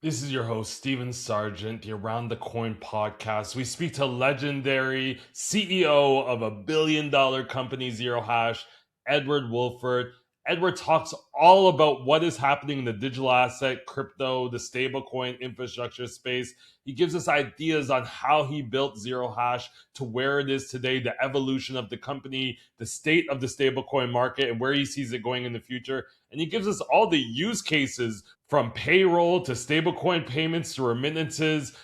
This is your host, Stephen Sargeant, the Around the Coin podcast. We speak to legendary CEO of a billion-dollar company, Zerohash, Edward Woodford. Edward talks all about what is happening in the digital asset, crypto, the stablecoin infrastructure space. He gives us ideas on how he built Zerohash to where it is today, the evolution of the company, the state of the stablecoin market, and where he sees it going in the future. And he gives us all the use cases from payroll to stablecoin payments to remittances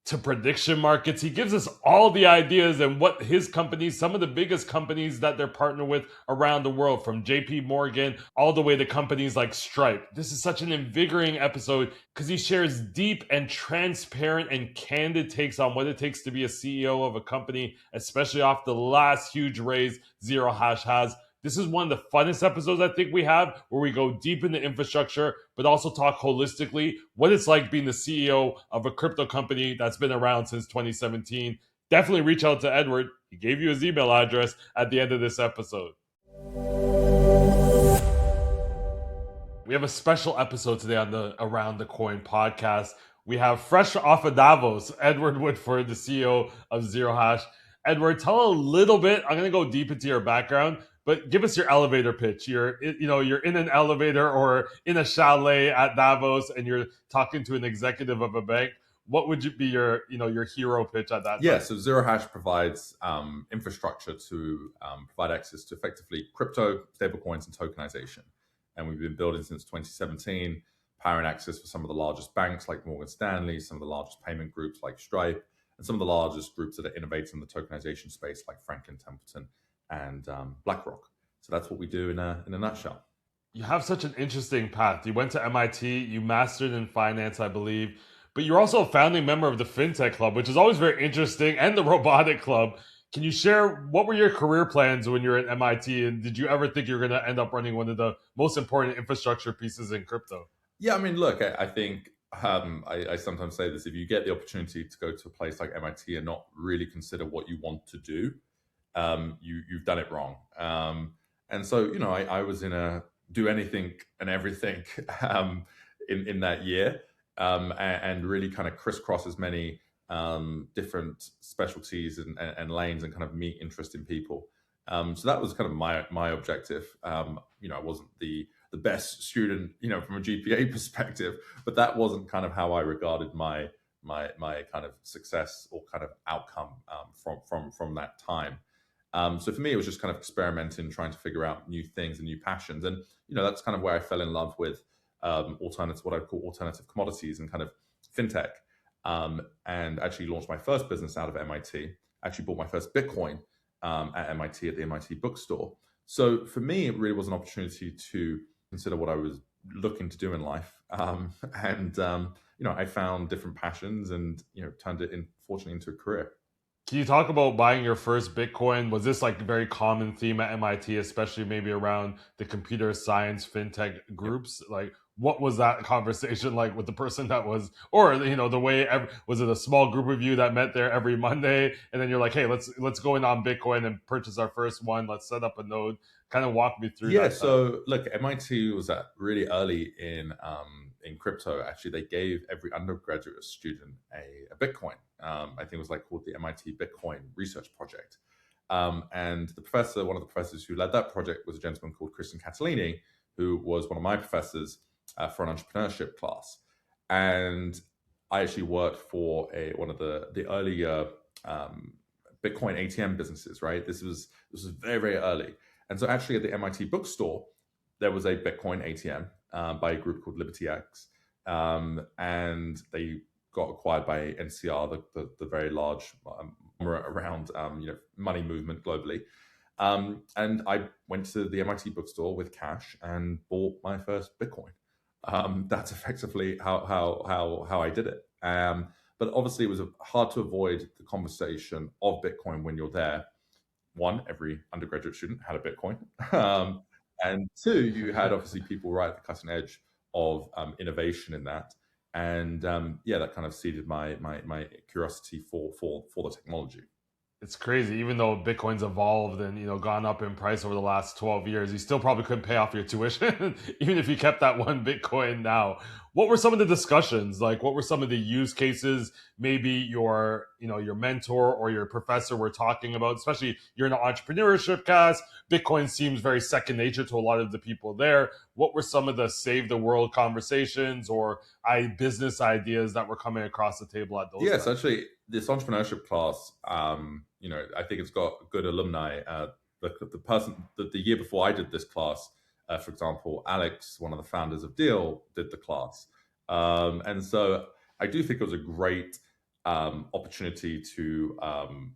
to prediction markets. He gives us all the ideas and what his companies, some of the biggest companies that they're partnered with around the world, from JP Morgan all the way to companies like Stripe. This is such an invigorating episode because he shares deep and transparent and candid takes on what it takes to be a CEO of a company, especially off the last huge raise Zerohash has. This is one of the funnest episodes I think we have, where we go deep into infrastructure, but also talk holistically what it's like being the CEO of a crypto company that's been around since 2017. Definitely reach out to Edward. He gave you his email address at the end of this episode. We have a special episode today on the Around the Coin podcast. We have fresh off of Davos, Edward Woodford, the CEO of Zerohash. Edward, tell a little bit. I'm going to go deep into your background, but give us your elevator pitch. You're in an elevator or in a chalet at Davos, and you're talking to an executive of a bank. What would be your hero pitch at that time? Yeah, so Zerohash provides infrastructure to provide access to effectively crypto, stablecoins, and tokenization. And we've been building since 2017, powering access for some of the largest banks like Morgan Stanley, some of the largest payment groups like Stripe, and some of the largest groups that are innovating in the tokenization space like Franklin Templeton and BlackRock. So that's what we do in a nutshell. You have such an interesting path. You went to MIT, you mastered in finance, I believe, but you're also a founding member of the FinTech Club, which is always very interesting, and the Robotic Club. Can you share what were your career plans when you were at MIT, and did you ever think you were going to end up running one of the most important infrastructure pieces in crypto? Yeah, I mean, look, I think I sometimes say this: if you get the opportunity to go to a place like MIT and not really consider what you want to do, you've done it wrong. And so, I was in a do anything and everything in that year, and really kind of crisscross as many different specialties and lanes and kind of meet interesting people. So that was kind of my objective. I wasn't the best student, from a GPA perspective, but that wasn't kind of how I regarded my kind of success or kind of outcome from that time. So for me, it was just kind of experimenting, trying to figure out new things and new passions. And, that's kind of where I fell in love with what I call alternative commodities and kind of fintech. And actually launched my first business out of MIT. Actually bought my first Bitcoin at MIT at the MIT bookstore. So for me, it really was an opportunity to consider what I was looking to do in life. I found different passions and, turned it fortunately into a career. Can you talk about buying your first Bitcoin? Was this like a very common theme at MIT, especially maybe around the computer science fintech groups? Yep. Like, what was that conversation like with the person that was, or the way? Was it a small group of you that met there every Monday, and then you're like, hey, let's go in on Bitcoin and purchase our first one. Let's set up a node. Kind of walk me through. Yeah. That so look, MIT was really early in crypto. Actually, they gave every undergraduate student a Bitcoin. I think it was called the MIT Bitcoin Research Project. And one of the professors who led that project was a gentleman called Christian Catalini, who was one of my professors for an entrepreneurship class. And I actually worked for one of the earlier Bitcoin ATM businesses, right? This was very, very early. And so actually at the MIT bookstore, there was a Bitcoin ATM by a group called LibertyX. And they got acquired by NCR, the very large around money movement globally. And I went to the MIT bookstore with cash and bought my first Bitcoin. That's effectively how I did it. But obviously, it was hard to avoid the conversation of Bitcoin when you're there. One, every undergraduate student had a Bitcoin. And two, you had obviously people right at the cutting edge of innovation in that. And that kind of seeded my curiosity for the technology. It's crazy. Even though Bitcoin's evolved and gone up in price over the last 12 years, you still probably couldn't pay off your tuition, even if you kept that one Bitcoin now. What were some of the discussions? Like, what were some of the use cases maybe your mentor or your professor were talking about? Especially you're in an entrepreneurship cast. Bitcoin seems very second nature to a lot of the people there. What were some of the save the world conversations or business ideas that were coming across the table at those Yes, times? actually, this entrepreneurship class, I think it's got good alumni. The year before I did this class, for example, Alex, one of the founders of Deal, did the class, and so I do think it was a great opportunity to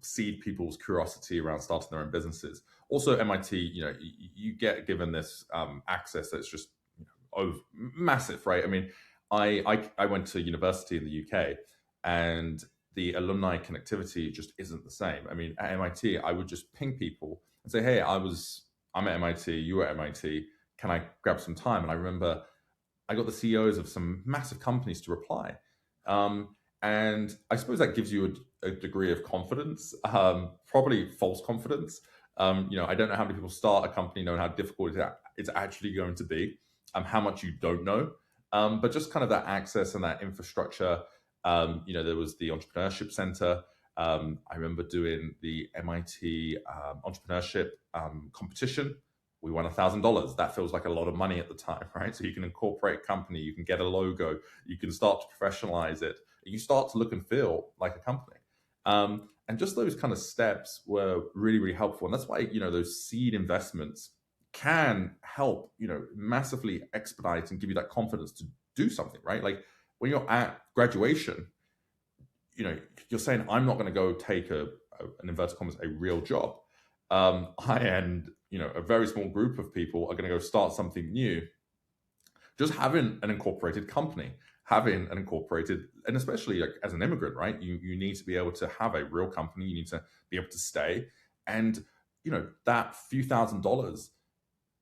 seed people's curiosity around starting their own businesses. Also, MIT, you get given this access that's just massive, right? I mean, I went to university in the UK, and the alumni connectivity just isn't the same. I mean, at MIT, I would just ping people and say, "Hey, I'm at MIT. You were at MIT. Can I grab some time?" And I remember I got the CEOs of some massive companies to reply, and I suppose that gives you a degree of confidence, probably false confidence. I don't know how many people start a company knowing how difficult it's actually going to be, how much you don't know, but just kind of that access and that infrastructure. There was the Entrepreneurship Center. I remember doing the MIT entrepreneurship competition. We won $1,000. That feels like a lot of money at the time, right? So you can incorporate a company, you can get a logo, you can start to professionalize it, you start to look and feel like a company. And just those kind of steps were really, really helpful. And that's why, those seed investments can help, massively expedite and give you that confidence to do something, right? Like when you're at graduation, you're saying, I'm not going to go take in inverted commas, a real job. I and, a very small group of people are going to go start something new. Just having an incorporated company, and especially like as an immigrant, right? You need to be able to have a real company. You need to be able to stay. And, that few $1,000s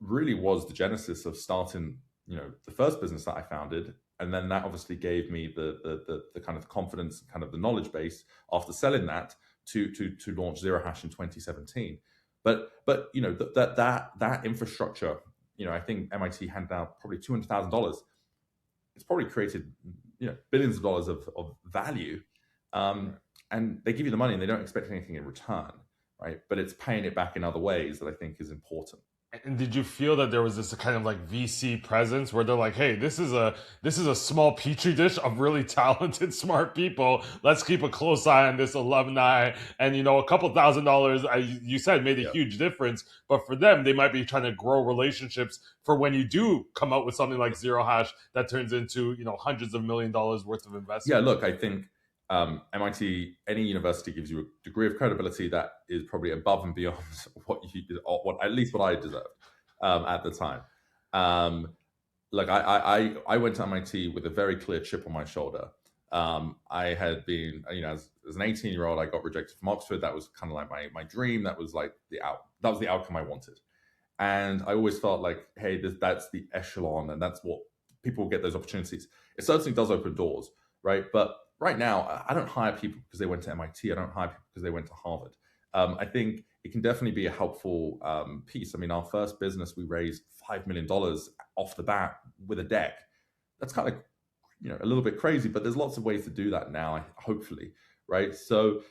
really was the genesis of starting, the first business that I founded. And then that obviously gave me the kind of confidence, kind of the knowledge base after selling that to launch Zerohash in 2017. But that infrastructure, I think MIT handed out probably $200,000. It's probably created billions of dollars of value, and they give you the money and they don't expect anything in return, right? But it's paying it back in other ways that I think is important. And did you feel that there was this kind of like VC presence where they're like, "Hey, this is a small petri dish of really talented, smart people. Let's keep a close eye on this alumni." And a couple $1,000s, you said, made a huge difference. But for them, they might be trying to grow relationships for when you do come out with something like Zerohash that turns into hundreds of $1 million worth of investment. Yeah, look, I think MIT, any university gives you a degree of credibility that is probably above and beyond what at least what I deserved at the time. I went to MIT with a very clear chip on my shoulder. I had been, as an 18-year-old, I got rejected from Oxford. That was kind of like my dream. That was like that was the outcome I wanted. And I always felt like, hey, that's the echelon, and that's what people get those opportunities. It certainly does open doors, right? But right now, I don't hire people because they went to MIT. I don't hire people because they went to Harvard. I think it can definitely be a helpful piece. I mean, our first business, we raised $5 million off the bat with a deck. That's kind of, a little bit crazy, but there's lots of ways to do that now, hopefully, right? So,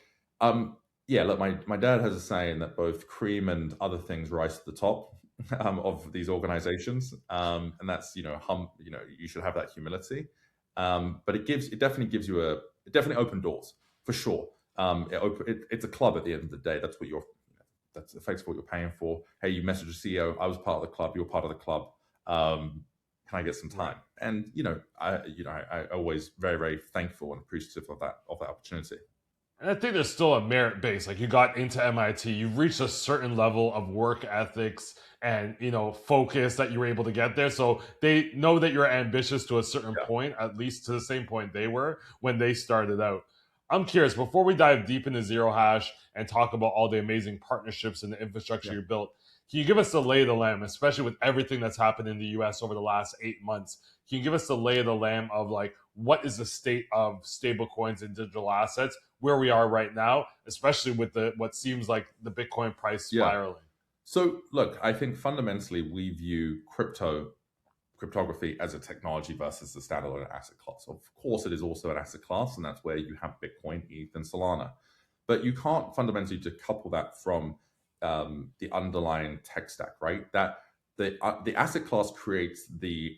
look, my dad has a saying that both cream and other things rise to the top of these organizations, and that's you should have that humility. But it definitely opened doors for sure. It's a club at the end of the day. That's effectively what you're paying for. Hey, you message a CEO. I was part of the club. You're part of the club. Can I get some time? And I always very, very thankful and appreciative of that opportunity. And I think there's still a merit base. Like you got into MIT, you've reached a certain level of work ethics and focus that you were able to get there. So they know that you're ambitious to a certain point, at least to the same point they were when they started out. I'm curious, before we dive deep into Zerohash and talk about all the amazing partnerships and the infrastructure you built, can you give us the lay of the land, especially with everything that's happened in the US over the last 8 months? Can you give us the lay of the land of like, what is the state of stablecoins and digital assets, where we are right now, especially with what seems like the Bitcoin price spiraling? So look, I think fundamentally we view cryptography as a technology versus the standalone asset class. Of course, it is also an asset class, and that's where you have Bitcoin, ETH, and Solana. But you can't fundamentally decouple that from the underlying tech stack, right? That the asset class creates the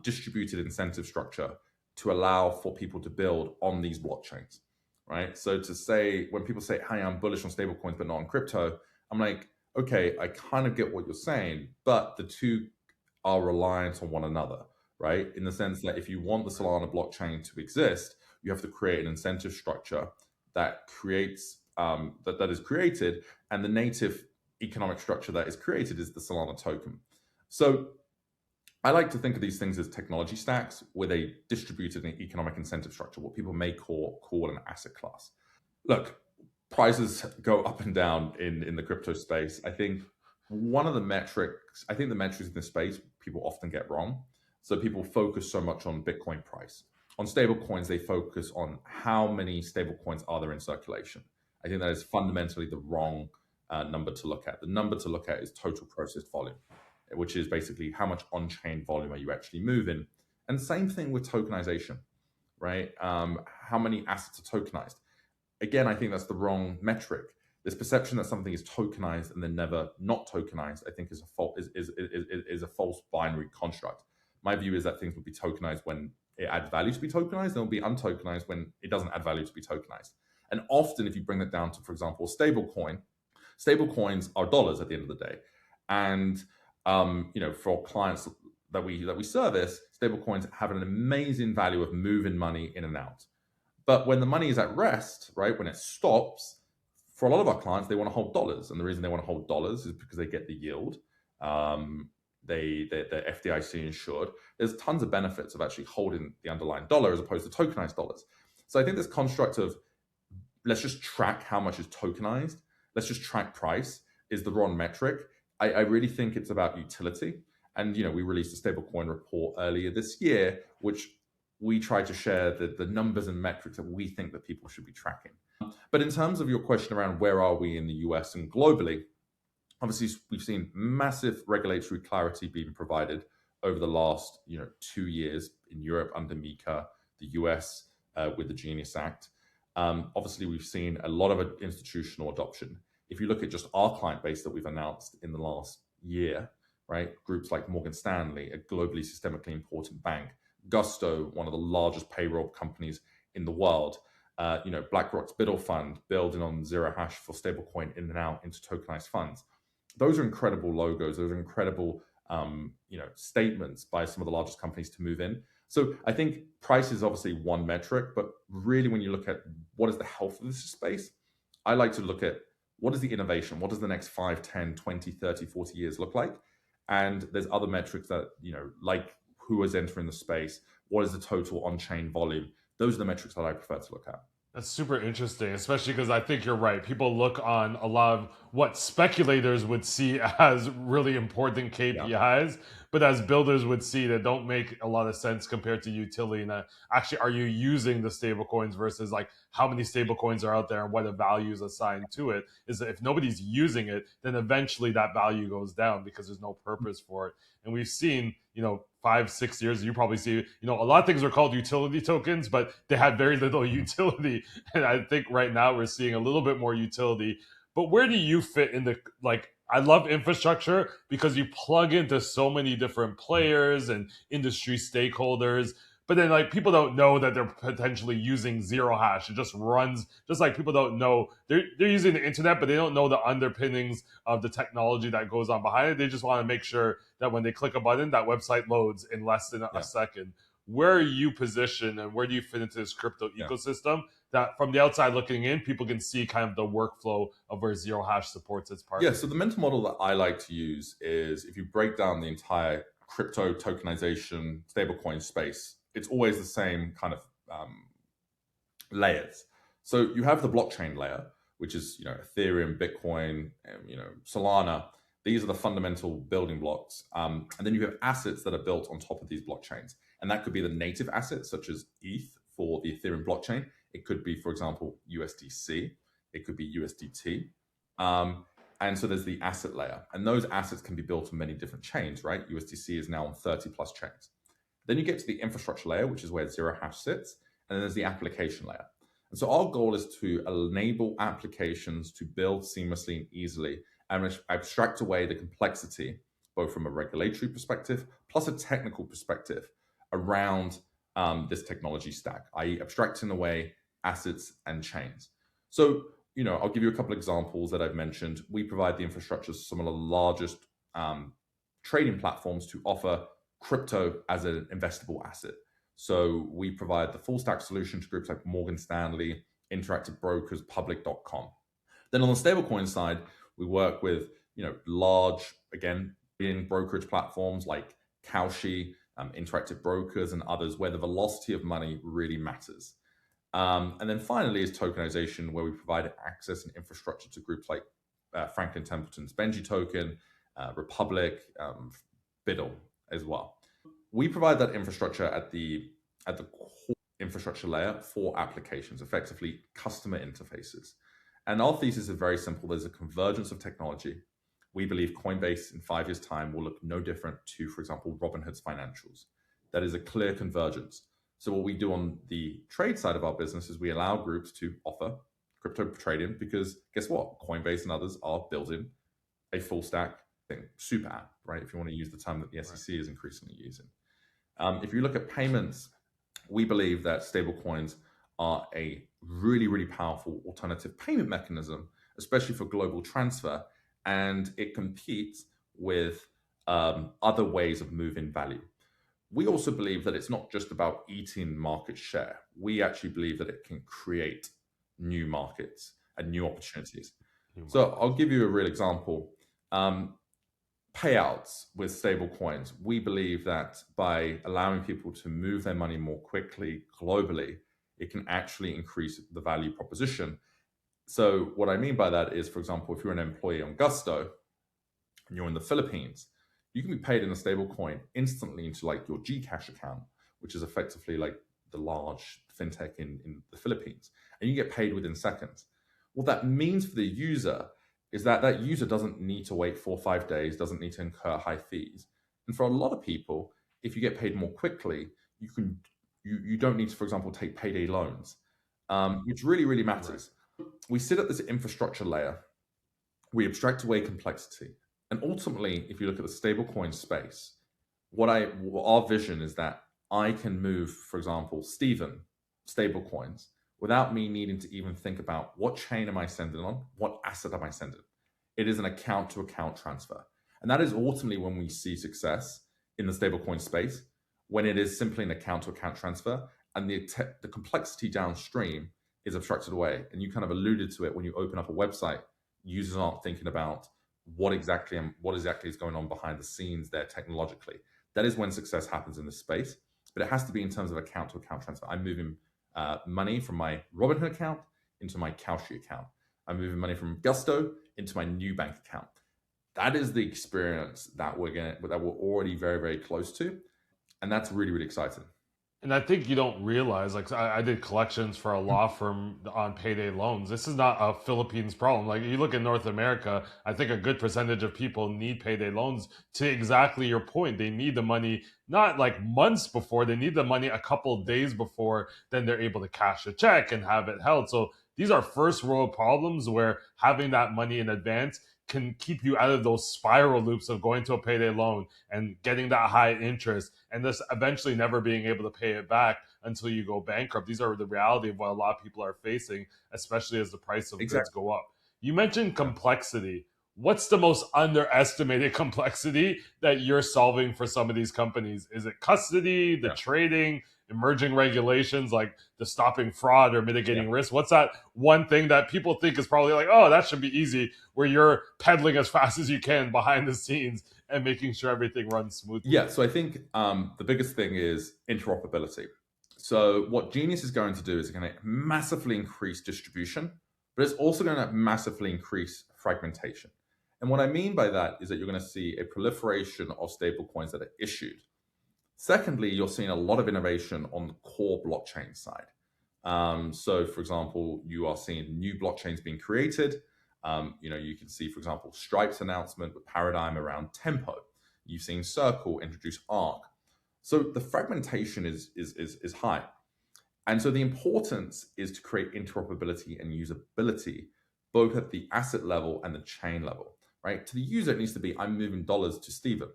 distributed incentive structure to allow for people to build on these blockchains, right? So to say, when people say, hey, I'm bullish on stablecoins, but not on crypto, I'm like, okay, I kind of get what you're saying, but the two are reliant on one another, right? In the sense that if you want the Solana blockchain to exist, you have to create an incentive structure that creates that is created, and the native economic structure that is created is the Solana token. So I like to think of these things as technology stacks with a distributed economic incentive structure, what people may call an asset class. Look, prices go up and down in the crypto space. I think the metrics in this space people often get wrong. So people focus so much on Bitcoin price. On stablecoins, they focus on how many stablecoins are there in circulation. I think that is fundamentally the wrong number to look at. The number to look at is total processed volume, which is basically how much on-chain volume are you actually moving. And same thing with tokenization, right? How many assets are tokenized? Again, I think that's the wrong metric. This perception that something is tokenized and then never not tokenized, I think is a false binary construct. My view is that things will be tokenized when it adds value to be tokenized, and it will be untokenized when it doesn't add value to be tokenized. And often, if you bring that down to, for example, stablecoins are dollars at the end of the day. And for clients that we service, stablecoins have an amazing value of moving money in and out. But when the money is at rest, right, when it stops, for a lot of our clients, they want to hold dollars. And the reason they want to hold dollars is because they get the yield. They're FDIC insured. There's tons of benefits of actually holding the underlying dollar as opposed to tokenized dollars. So I think this construct of let's just track how much is tokenized, let's just track price is the wrong metric. I really think it's about utility. And we released a stablecoin report earlier this year, which we try to share the numbers and metrics that we think that people should be tracking. But in terms of your question around where are we in the US and globally, obviously we've seen massive regulatory clarity being provided over the last 2 years in Europe under MiCA, the US with the Genius Act. Obviously, we've seen a lot of institutional adoption. If you look at just our client base that we've announced in the last year, right? Groups like Morgan Stanley, a globally systemically important bank, Gusto, one of the largest payroll companies in the world, BlackRock's Biddle Fund, building on Zerohash for stablecoin in and out into tokenized funds. Those are incredible logos. Those are incredible, statements by some of the largest companies to move in. So I think price is obviously one metric, but really when you look at what is the health of this space, I like to look at what is the innovation? What does the next 5, 10, 20, 30, 40 years look like? And there's other metrics that, like who is entering the space, what is the total on-chain volume? Those are the metrics that I prefer to look at. That's super interesting, especially because I think you're right. People look on a lot of what speculators would see as really important KPIs, but as builders would see that don't make a lot of sense compared to utility. And actually, are you using the stablecoins versus like how many stablecoins are out there and what the value is assigned to it? Is that if nobody's using it, then eventually that value goes down because there's no purpose for it. And we've seen, 5, 6 years, you probably see, a lot of things are called utility tokens, but they had very little utility. And I think right now we're seeing a little bit more utility. But where do you fit in the, I love infrastructure because you plug into so many different players and industry stakeholders. But then people don't know that they're potentially using Zerohash. It just runs, just like people don't know they're using the internet, but they don't know the underpinnings of the technology that goes on behind it. They just want to make sure that when they click a button, that website loads in less than a second. Where are you positioned and where do you fit into this crypto ecosystem that from the outside looking in, people can see kind of the workflow of where Zerohash supports its partners? Yeah, so the mental model that I like to use is if you break down the entire crypto tokenization stablecoin space, it's always the same kind of layers. So you have the blockchain layer, which is Ethereum, Bitcoin, Solana. These are the fundamental building blocks. And then you have assets that are built on top of these blockchains. And that could be the native assets, such as ETH for the Ethereum blockchain. It could be, for example, USDC. It could be USDT. And And so there's the asset layer, and those assets can be built on many different chains, right? USDC is now on 30 plus chains. Then you get to the infrastructure layer, which is where Zerohash sits, and then there's the application layer. And so our goal is to enable applications to build seamlessly and easily and abstract away the complexity, both from a regulatory perspective plus a technical perspective around this technology stack, i.e. abstracting away assets and chains. So, I'll give you a couple of examples that I've mentioned. We provide the infrastructure to some of the largest trading platforms to offer crypto as an investable asset. So we provide the full stack solution to groups like Morgan Stanley, Interactive Brokers, Public.com. Then on the stablecoin side, we work with large, again, brokerage platforms like Kalshi, Interactive Brokers, and others where the velocity of money really matters. And then finally is tokenization, where we provide access and infrastructure to groups like Franklin Templeton's Benji token, Republic, Biddle as well. We provide that infrastructure at the core infrastructure layer for applications, effectively customer interfaces. And our thesis is very simple. There's a convergence of technology. We believe Coinbase in 5 years' time will look no different to, for example, Robinhood's financials. That is a clear convergence. So what we do on the trade side of our business is we allow groups to offer crypto trading because guess what? Coinbase and others are building a full stack super app, right? If you want to use the term that the SEC is increasingly using. If you look at payments, we believe that stablecoins are a really, really powerful alternative payment mechanism, especially for global transfer, and it competes with other ways of moving value. We also believe that it's not just about eating market share. We actually believe that it can create new markets and new opportunities. So I'll give you a real example. Payouts with stable coins. We believe that by allowing people to move their money more quickly globally, it can actually increase the value proposition. So what I mean by that is, for example, if you're an employee on Gusto and you're in the Philippines, you can be paid in a stable coin instantly into like your Gcash account, which is effectively like the large fintech in the Philippines, and you get paid within seconds. What that means for the user is that that user doesn't need to wait 4 or 5 days, doesn't need to incur high fees. And for a lot of people, if you get paid more quickly, you don't need to, for example, take payday loans, which really, really matters. Right. We sit at this infrastructure layer, we abstract away complexity. And ultimately, if you look at the stablecoin space, our vision is that I can move, for example, Stephen stablecoins without me needing to even think about what chain am I sending on, what asset am I sending. It is an account-to-account transfer. And that is ultimately when we see success in the stablecoin space, when it is simply an account-to-account transfer and the complexity downstream is abstracted away. And you kind of alluded to it when you open up a website, users aren't thinking about what exactly is going on behind the scenes there technologically. That is when success happens in this space, but it has to be in terms of account-to-account transfer. I'm moving money from my Robinhood account into my Kalshi account. I'm moving money from Gusto into my new bank account. That is the experience that we're already very, very close to, and that's really, really exciting. And I think you don't realize, like I did collections for a law firm on payday loans. This is not a Philippines problem. Like you look in North America, I think a good percentage of people need payday loans to exactly your point. They need the money not like months before, they need the money a couple of days before, then they're able to cash a check and have it held. So these are first world problems where having that money in advance can keep you out of those spiral loops of going to a payday loan and getting that high interest and this eventually never being able to pay it back until you go bankrupt. These are the reality of what a lot of people are facing, especially as the price of goods go up. You mentioned complexity. What's the most underestimated complexity that you're solving for some of these companies? Is it custody, the trading, emerging regulations like the stopping fraud or mitigating risk? What's that one thing that people think is probably like, oh, that should be easy, where you're pedaling as fast as you can behind the scenes and making sure everything runs smoothly? Yeah, so I think the biggest thing is interoperability. So what Genius is going to do is going to massively increase distribution, but it's also going to massively increase fragmentation. And what I mean by that is that you're going to see a proliferation of stablecoins that are issued. Secondly, you're seeing a lot of innovation on the core blockchain side. So, for example, you are seeing new blockchains being created. You can see, for example, Stripe's announcement with Paradigm around Tempo. You've seen Circle introduce Arc. So the fragmentation is high. And so the importance is to create interoperability and usability, both at the asset level and the chain level, right? To the user, it needs to be, I'm moving dollars to Stephen.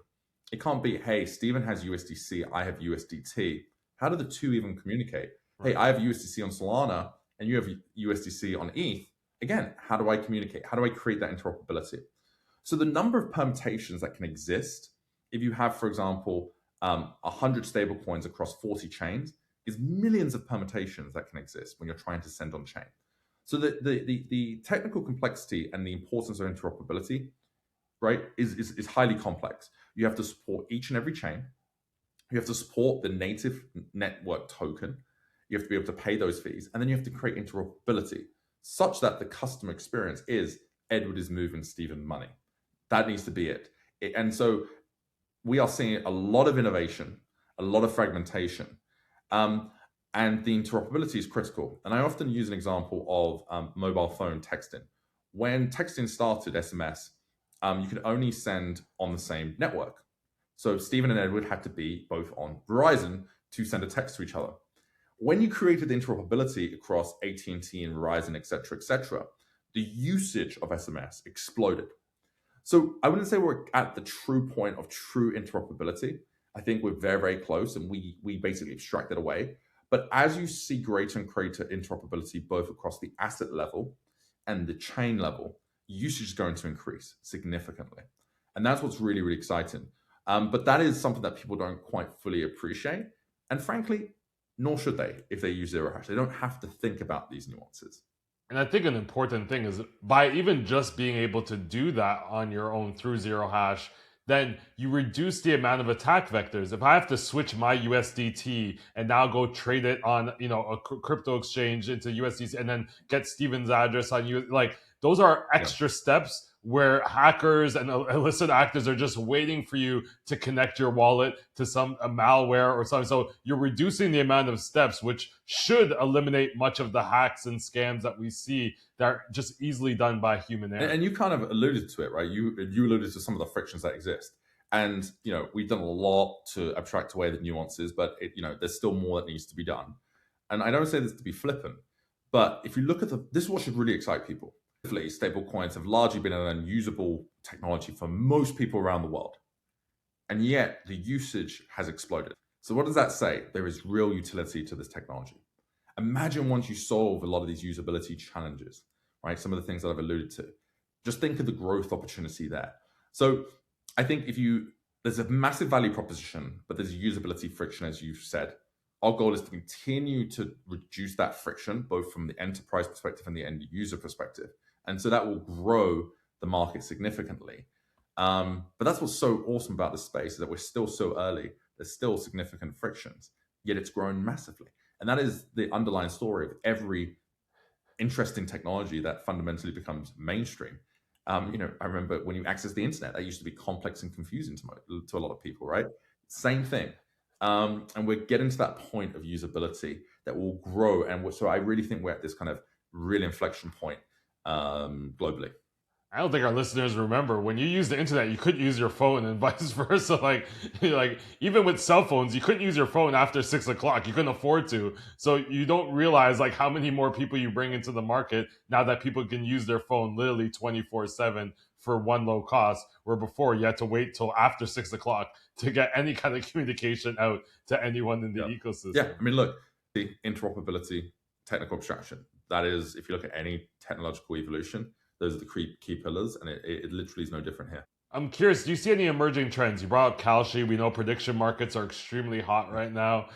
It can't be, hey, Stephen has USDC, I have USDT. How do the two even communicate? Right. Hey, I have USDC on Solana and you have USDC on ETH. Again, how do I communicate? How do I create that interoperability? So the number of permutations that can exist, if you have, for example, 100 stablecoins across 40 chains, is millions of permutations that can exist when you're trying to send on chain. So the technical complexity and the importance of interoperability, right, is highly complex. You have to support each and every chain. You have to support the native network token. You have to be able to pay those fees. And then you have to create interoperability such that the customer experience is Edward is moving Stephen money. That needs to be it. And so we are seeing a lot of innovation, a lot of fragmentation. And the interoperability is critical. And I often use an example of mobile phone texting. When texting started, SMS, you could only send on the same network. So Stephen and Edward had to be both on Verizon to send a text to each other. When you created the interoperability across AT&T and Verizon, et cetera, the usage of SMS exploded. So I wouldn't say we're at the true point of true interoperability. I think we're very, very close, and we basically abstract it away. But as you see greater and greater interoperability, both across the asset level and the chain level, usage is going to increase significantly. And that's what's really, really exciting. But that is something that people don't quite fully appreciate. And frankly, nor should they if they use Zerohash. They don't have to think about these nuances. And I think an important thing is by even just being able to do that on your own through Zerohash, then you reduce the amount of attack vectors. If I have to switch my USDT and now go trade it on, a crypto exchange into USDC and then get Stephen's address on you, like those are extra steps where hackers and illicit actors are just waiting for you to connect your wallet to some malware or something. So you're reducing the amount of steps, which should eliminate much of the hacks and scams that we see that are just easily done by human error. And you kind of alluded to it, right? You alluded to some of the frictions that exist. And, we've done a lot to abstract away the nuances, but, there's still more that needs to be done. And I don't say this to be flippant, but if you look at this is what should really excite people. Stablecoins have largely been an unusable technology for most people around the world. And yet the usage has exploded. So what does that say? There is real utility to this technology. Imagine once you solve a lot of these usability challenges, right? Some of the things that I've alluded to. Just think of the growth opportunity there. So I think there's a massive value proposition, but there's a usability friction, as you've said. Our goal is to continue to reduce that friction, both from the enterprise perspective and the end user perspective. And so that will grow the market significantly. But that's what's so awesome about this space, is that we're still so early. There's still significant frictions, yet it's grown massively. And that is the underlying story of every interesting technology that fundamentally becomes mainstream. I remember when you access the internet, that used to be complex and confusing to a lot of people, right? Same thing. And we're getting to that point of usability that will grow. And so I really think we're at this kind of real inflection point globally. I don't think our listeners remember when you used the internet, you couldn't use your phone and vice versa. Like even with cell phones, you couldn't use your phone after 6 o'clock. You couldn't afford to. So you don't realize like how many more people you bring into the market now that people can use their phone literally 24/7 for one low cost, where before you had to wait till after 6 o'clock to get any kind of communication out to anyone in the ecosystem. Yeah, I mean, look, the interoperability, technical abstraction. That is, if you look at any technological evolution, those are the key pillars, and it literally is no different here. I'm curious, do you see any emerging trends? You brought up Kalshi. We know prediction markets are extremely hot right now.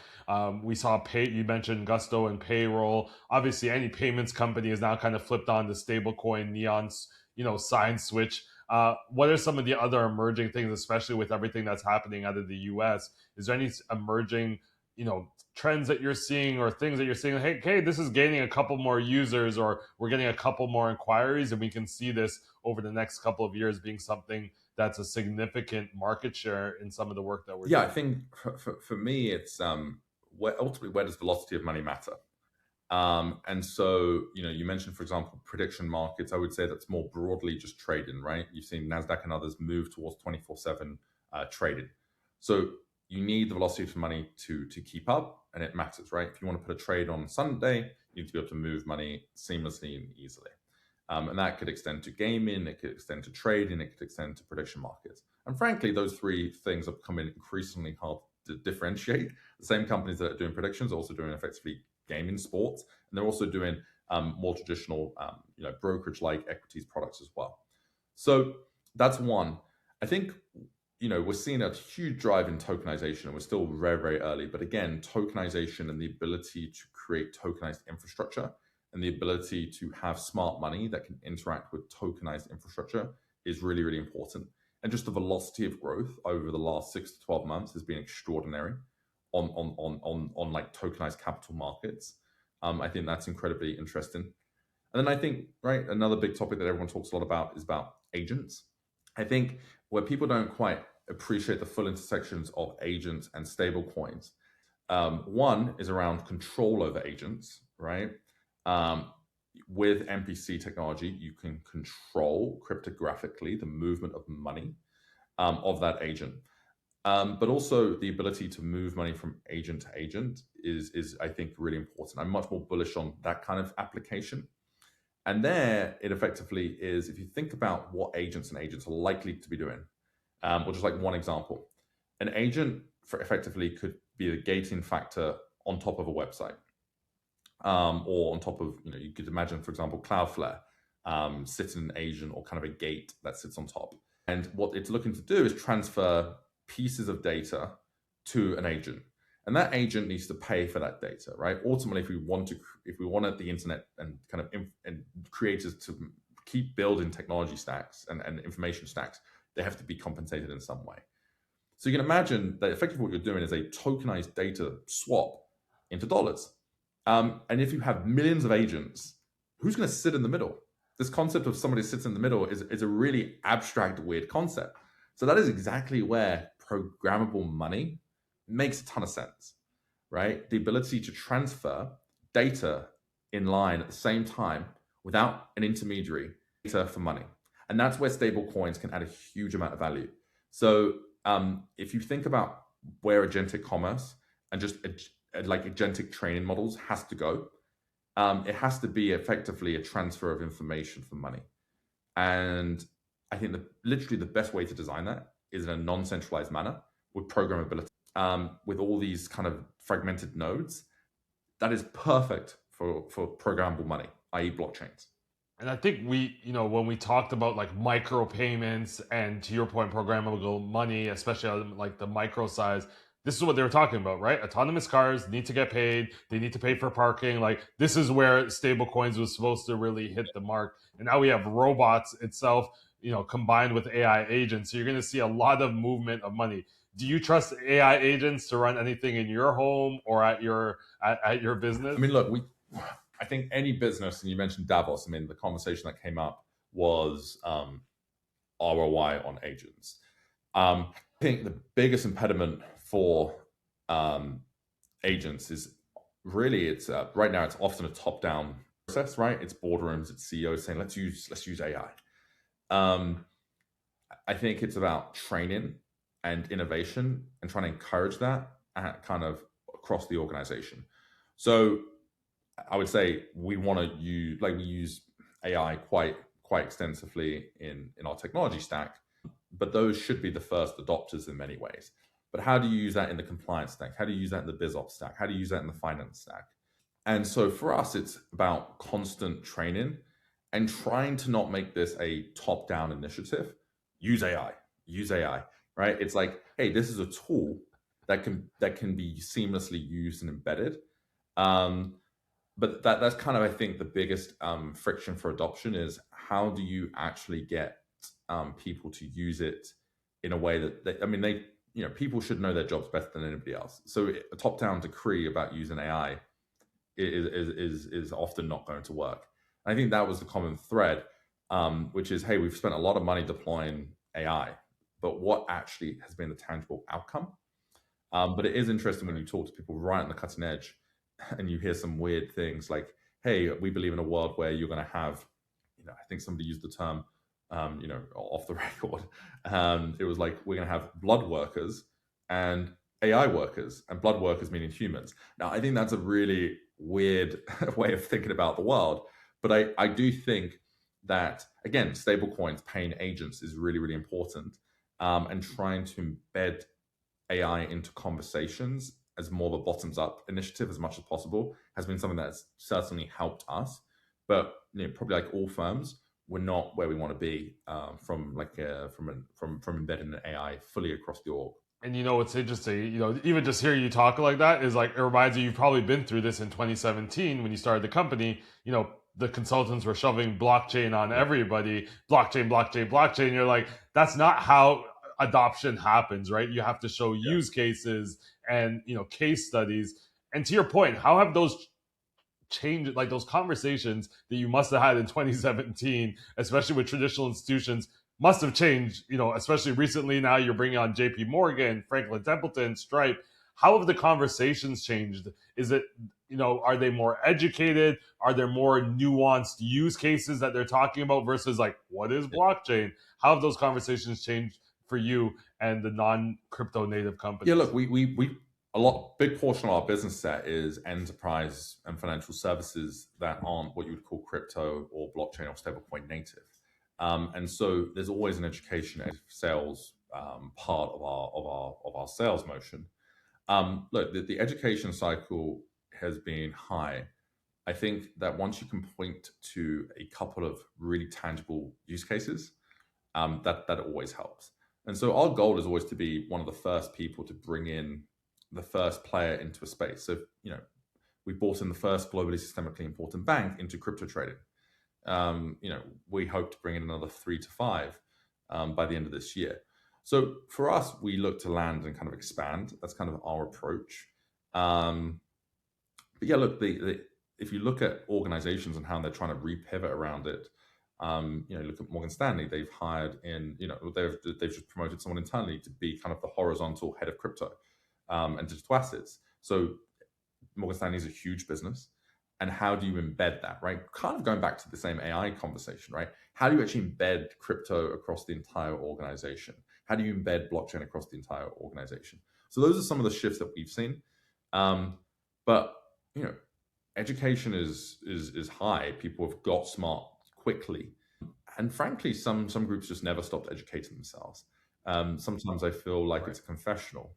We saw you mentioned Gusto and payroll. Obviously, any payments company is now kind of flipped on the stablecoin neon, sign switch. What are some of the other emerging things, especially with everything that's happening out of the US? Is there any emerging, trends that you're seeing or things that you're seeing? Hey, this is gaining a couple more users, or we're getting a couple more inquiries, and we can see this over the next couple of years being something that's a significant market share in some of the work that we're doing. I think for me, it's ultimately, where does velocity of money matter? And so, you mentioned, for example, prediction markets. I would say that's more broadly just trading, right? You've seen NASDAQ and others move towards 24/7 trading. So you need the velocity of money to keep up, and it matters, right? If you want to put a trade on Sunday, you need to be able to move money seamlessly and easily. And that could extend to gaming, it could extend to trading, it could extend to prediction markets. And frankly, those three things are becoming increasingly hard to differentiate. The same companies that are doing predictions are also doing effectively gaming, sports, and they're also doing more traditional, brokerage-like equities products as well. So that's one. I think, we're seeing a huge drive in tokenization, and we're still very, very early. But again, tokenization and the ability to create tokenized infrastructure and the ability to have smart money that can interact with tokenized infrastructure is really, really important. And just the velocity of growth over the last 6 to 12 months has been extraordinary on like tokenized capital markets. I think that's incredibly interesting. And then I think, right, another big topic that everyone talks a lot about is about agents. I think where people don't quite appreciate the full intersections of agents and stable coins, one is around control over agents, right? With MPC technology, you can control cryptographically the movement of money of that agent. But also the ability to move money from agent to agent is I think, really important. I'm much more bullish on that kind of application. And there, it effectively is, if you think about what agents are likely to be doing, or just like one example, an agent effectively could be a gating factor on top of a website, or on top of, you could imagine, for example, Cloudflare sitting an agent or kind of a gate that sits on top. And what it's looking to do is transfer pieces of data to an agent, and that agent needs to pay for that data, right? Ultimately, if we wanted the internet and kind of and creators to keep building technology stacks and information stacks, they have to be compensated in some way. So you can imagine that effectively what you're doing is a tokenized data swap into dollars. And if you have millions of agents, who's going to sit in the middle? This concept of somebody sits in the middle is a really abstract, weird concept. So that is exactly where programmable money makes a ton of sense, right? The ability to transfer data in line at the same time without an intermediary, data for money. And that's where stable coins can add a huge amount of value. So if you think about where agentic commerce and just like agentic training models has to go, it has to be effectively a transfer of information for money. And I think literally the best way to design that is in a non-centralized manner with programmability, with all these kind of fragmented nodes. That is perfect for programmable money, i.e. blockchains. And I think when we talked about like micro payments and, to your point, programmable money, especially on like the micro size, this is what they were talking about, right? Autonomous cars need to get paid. They need to pay for parking. Like, this is where stablecoins was supposed to really hit the mark. And now we have robots itself, combined with AI agents. So you're going to see a lot of movement of money. Do you trust AI agents to run anything in your home or at your business? I mean, look, I think any business, and you mentioned Davos, I mean, the conversation that came up was ROI on agents. I think the biggest impediment for agents is really, it's right now it's often a top-down process, right? It's boardrooms, it's CEOs saying, let's use AI. I think it's about training and innovation and trying to encourage that kind of across the organization. So I would say we use AI quite extensively in our technology stack, but those should be the first adopters in many ways. But how do you use that in the compliance stack? How do you use that in the BizOps stack? How do you use that in the finance stack? And so for us, it's about constant training and trying to not make this a top-down initiative. Use AI, right? It's like, hey, this is a tool that can be seamlessly used and embedded. But that's kind of, I think, the biggest friction for adoption is how do you actually get people to use it in a way that people should know their jobs better than anybody else. So a top-down decree about using AI is often not going to work. And I think that was the common thread, which is, hey, we've spent a lot of money deploying AI, but what actually has been the tangible outcome? But it is interesting when you talk to people right on the cutting edge, and you hear some weird things like, hey, we believe in a world where you're going to have, I think somebody used the term, off the record. It was like, we're going to have blood workers and AI workers, and blood workers meaning humans. Now, I think that's a really weird way of thinking about the world. But I do think that, again, stablecoins, paying agents is really, really important. And trying to embed AI into conversations as more of a bottoms-up initiative as much as possible has been something that's certainly helped us. But probably like all firms, we're not where we want to be from embedding an AI fully across the org. And what's interesting, even just hearing you talk like that is like, it reminds you, you've probably been through this in 2017 when you started the company. The consultants were shoving blockchain on everybody, blockchain, blockchain, blockchain. You're like, that's not how adoption happens, right? You have to show use cases and case studies. And to your point, how have those changed, like those conversations that you must have had in 2017, especially with traditional institutions, must have changed, especially recently. Now you're bringing on JP Morgan, Franklin Templeton, Stripe. How have the conversations changed? Is it, are they more educated? Are there more nuanced use cases that they're talking about versus like, what is blockchain? How have those conversations changed for you and the non-crypto native companies? Yeah, look, we big portion of our business set is enterprise and financial services that aren't what you would call crypto or blockchain or stablecoin native. And so there's always an education and sales part of our sales motion. Look, the education cycle has been high. I think that once you can point to a couple of really tangible use cases, that always helps. And so our goal is always to be one of the first people to bring in the first player into a space. So, we brought in the first globally systemically important bank into crypto trading. We hope to bring in another 3 to 5 by the end of this year. So for us, we look to land and kind of expand. That's kind of our approach. But yeah, look, if you look at organizations and how they're trying to repivot around it, look at Morgan Stanley. They've hired in, they've just promoted someone internally to be kind of the horizontal head of crypto and digital assets. So Morgan Stanley is a huge business. And how do you embed that, right? Kind of going back to the same AI conversation, right? How do you actually embed crypto across the entire organization? How do you embed blockchain across the entire organization? So those are some of the shifts that we've seen. But education is high. People have got smart quickly, and frankly, some groups just never stopped educating themselves. Sometimes I feel like it's a confessional.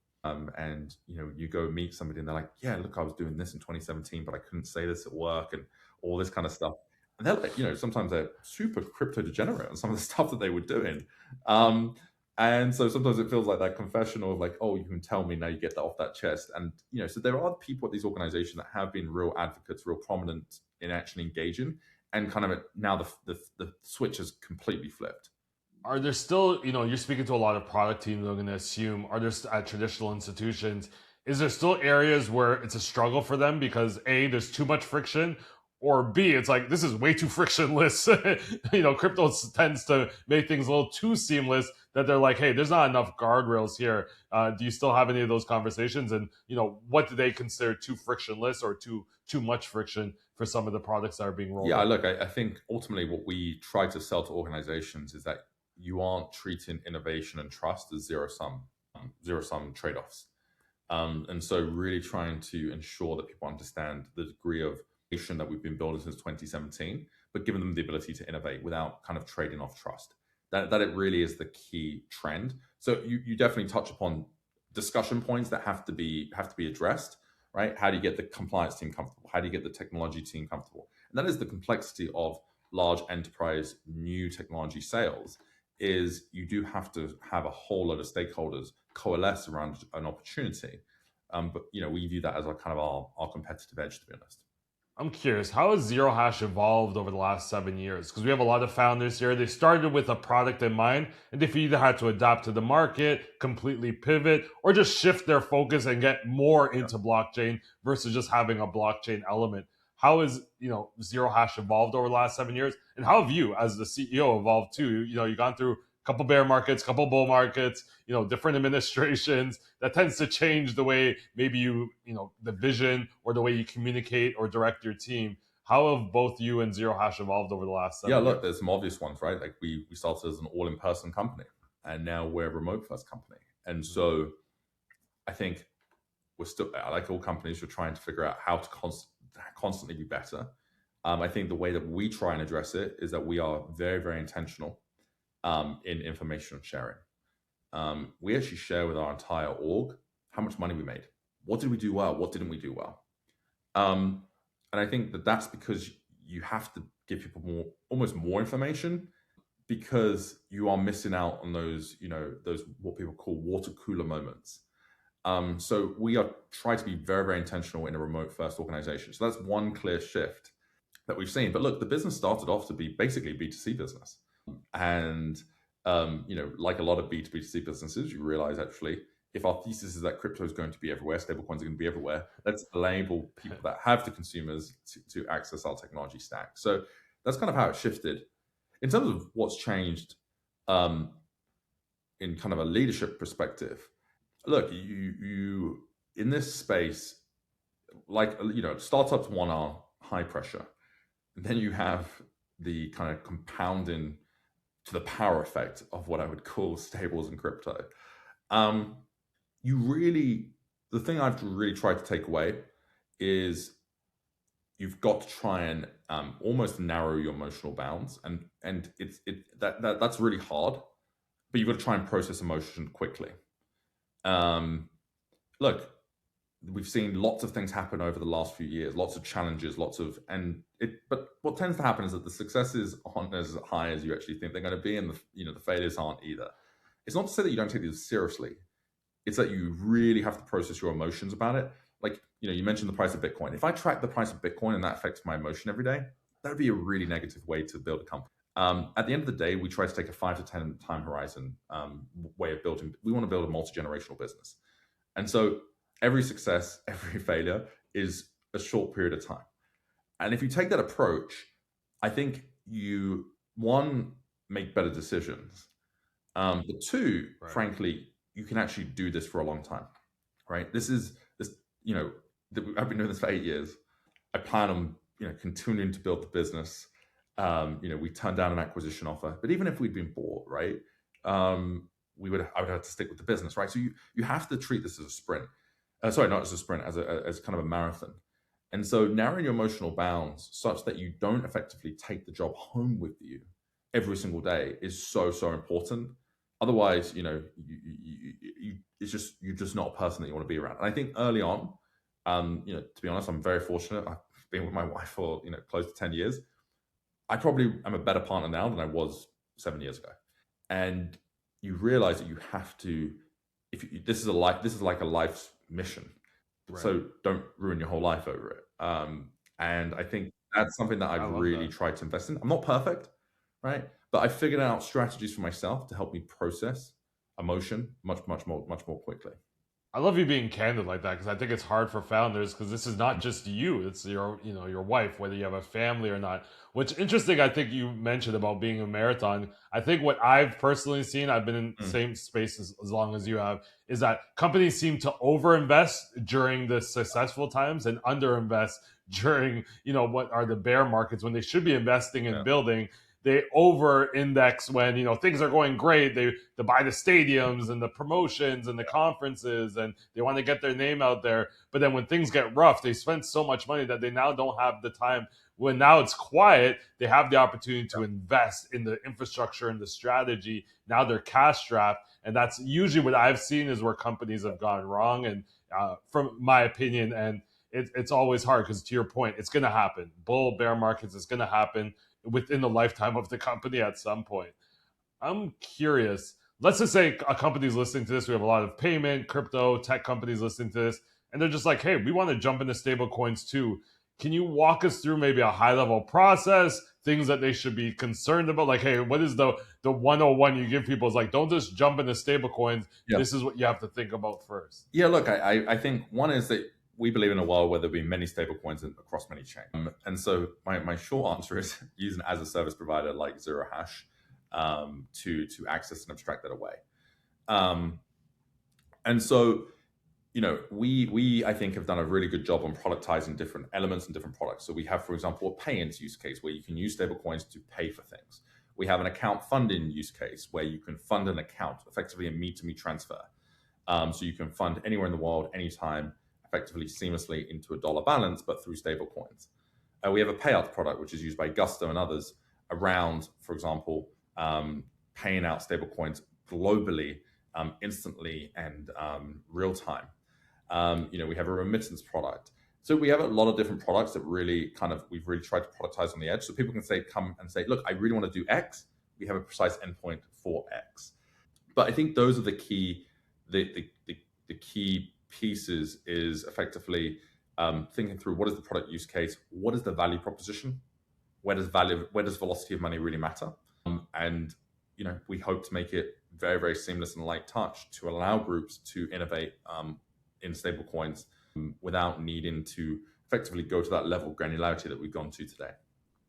And you go meet somebody and they're like, yeah, look, I was doing this in 2017, but I couldn't say this at work and all this kind of stuff. And they're like, sometimes they're super crypto degenerate on some of the stuff that they were doing. And so sometimes it feels like that confessional of like, oh, you can tell me now, you get that off that chest. And, so there are people at these organizations that have been real advocates, real prominent in actually engaging, and kind of now the switch has completely flipped. Are there still, you're speaking to a lot of product teams, I'm going to assume, are there at traditional institutions, is there still areas where it's a struggle for them because A, there's too much friction, or B, it's like, this is way too frictionless. Crypto tends to make things a little too seamless that they're like, hey, there's not enough guardrails here. Do you still have any of those conversations? And, what do they consider too frictionless or too much friction for some of the products that are being rolled out? Yeah, look, I think ultimately what we try to sell to organizations is that you aren't treating innovation and trust as zero-sum trade-offs. And so really trying to ensure that people understand the degree of innovation that we've been building since 2017, but giving them the ability to innovate without kind of trading off trust. That it really is the key trend. So you definitely touch upon discussion points that have to be addressed, right? How do you get the compliance team comfortable? How do you get the technology team comfortable? And that is the complexity of large enterprise new technology sales. Is you do have to have a whole lot of stakeholders coalesce around an opportunity. But we view that as our competitive edge, to be honest. I'm curious, how has Zerohash evolved over the last 7 years? Because we have a lot of founders here. They started with a product in mind, and they've either had to adapt to the market, completely pivot, or just shift their focus and get more into blockchain versus just having a blockchain element. How has Zerohash evolved over the last 7 years, and how have you, as the CEO, evolved too? You've gone through couple bear markets, couple bull markets, different administrations. That tends to change the way maybe the vision or the way you communicate or direct your team. How have both you and Zerohash evolved over the last 7 Yeah, years? look, there's some obvious ones, right? Like we started as an all-in-person company, and now we're a remote-first company. And so I think we're still, like all companies, we're trying to figure out how to constantly be better. I think the way that we try and address it is that we are very, very intentional in information sharing. We actually share with our entire org how much money we made. What did we do well? What didn't we do well? And I think that that's because you have to give people almost more information, because you are missing out on those what people call water cooler moments. So we are trying to be very, very intentional in a remote first organization. So that's one clear shift that we've seen. But look, the business started off to be basically a B2C business. And, like a lot of B2B2C businesses, you realize actually, if our thesis is that crypto is going to be everywhere, stablecoins are going to be everywhere, let's enable people that have the consumers to access our technology stack. So that's kind of how it shifted. In terms of what's changed in kind of a leadership perspective, look, you in this space, like, startups one are high pressure. Then you have the kind of compounding to the power effect of what I would call stables and crypto. The thing I've really tried to take away is you've got to try and almost narrow your emotional bounds, and that's really hard, but you've got to try and process emotion quickly. Look, we've seen lots of things happen over the last few years, lots of challenges, but what tends to happen is that the successes aren't as high as you actually think they're going to be, and the failures aren't either. It's not to say that you don't take these seriously. It's that you really have to process your emotions about it. Like, you mentioned the price of Bitcoin. If I track the price of Bitcoin and that affects my emotion every day, that would be a really negative way to build a company. At the end of the day, we try to take a 5 to 10 time horizon way of building. We want to build a multi-generational business. And so every success, every failure is a short period of time. And if you take that approach, I think you, one, make better decisions. But two, right, frankly, you can actually do this for a long time, right? I've been doing this for 8 years. I plan on, continuing to build the business. We turned down an acquisition offer, but even if we'd been bought, right, I would have to stick with the business, right? So you have to treat this as a sprint. Sorry, not as a sprint, as kind of a marathon. And so narrowing your emotional bounds such that you don't effectively take the job home with you every single day is so, so important. Otherwise, you're just not a person that you want to be around. And I think early on, to be honest, I'm very fortunate. I've been with my wife for close to 10 years. I probably am a better partner now than I was 7 years ago. And you realize that you have to, this is like a life's mission. Right. So don't ruin your whole life over it. And I think that's something that I've really tried to invest in. I'm not perfect, right? But I figured out strategies for myself to help me process emotion much more quickly. I love you being candid like that, because I think it's hard for founders, because this is not just you, it's your wife, whether you have a family or not. What's interesting, I think you mentioned about being a marathon. I think what I've personally seen, I've been in the same space as long as you have, is that companies seem to overinvest during the successful times and underinvest during, what are the bear markets, when they should be investing in building. They over-index when things are going great. They buy the stadiums and the promotions and the conferences, and they want to get their name out there. But then when things get rough, they spend so much money that they now don't have the time. When now it's quiet, they have the opportunity to invest in the infrastructure and the strategy. Now they're cash strapped, and that's usually what I've seen is where companies have gone wrong. And from my opinion, and it's always hard, because to your point, it's going to happen. Bull, bear markets, it's going to happen within the lifetime of the company at some point. I'm curious. Let's just say a company's listening to this. We have a lot of payment, crypto, tech companies listening to this, and they're just like, hey, we want to jump into stable coins too. Can you walk us through maybe a high-level process, things that they should be concerned about? Like, hey, what is the 101 you give people? Is like, don't just jump into stable coins. Yeah. This is what you have to think about first. Yeah, look, I think one is that we believe in a world where there'll be many stablecoins across many chains. And so my short answer is use an as-a-service provider like Zerohash. to access and abstract that away. And so, we I think have done a really good job on productizing different elements and different products. So we have, for example, a pay-ins use case where you can use stablecoins to pay for things. We have an account funding use case where you can fund an account, effectively a me-to-me transfer. So you can fund anywhere in the world, anytime, effectively seamlessly into a dollar balance, but through stablecoins. We have a payouts product, which is used by Gusto and others around, for example, paying out stablecoins globally, instantly and real time. We have a remittance product. So we have a lot of different products that really we've really tried to productize on the edge. So people can come and say, look, I really want to do X. We have a precise endpoint for X. But I think those are the key pieces is effectively thinking through what is the product use case, what is the value proposition, where does velocity of money really matter, and we hope to make it very, very seamless and light touch to allow groups to innovate in stablecoins without needing to effectively go to that level of granularity that we've gone to today.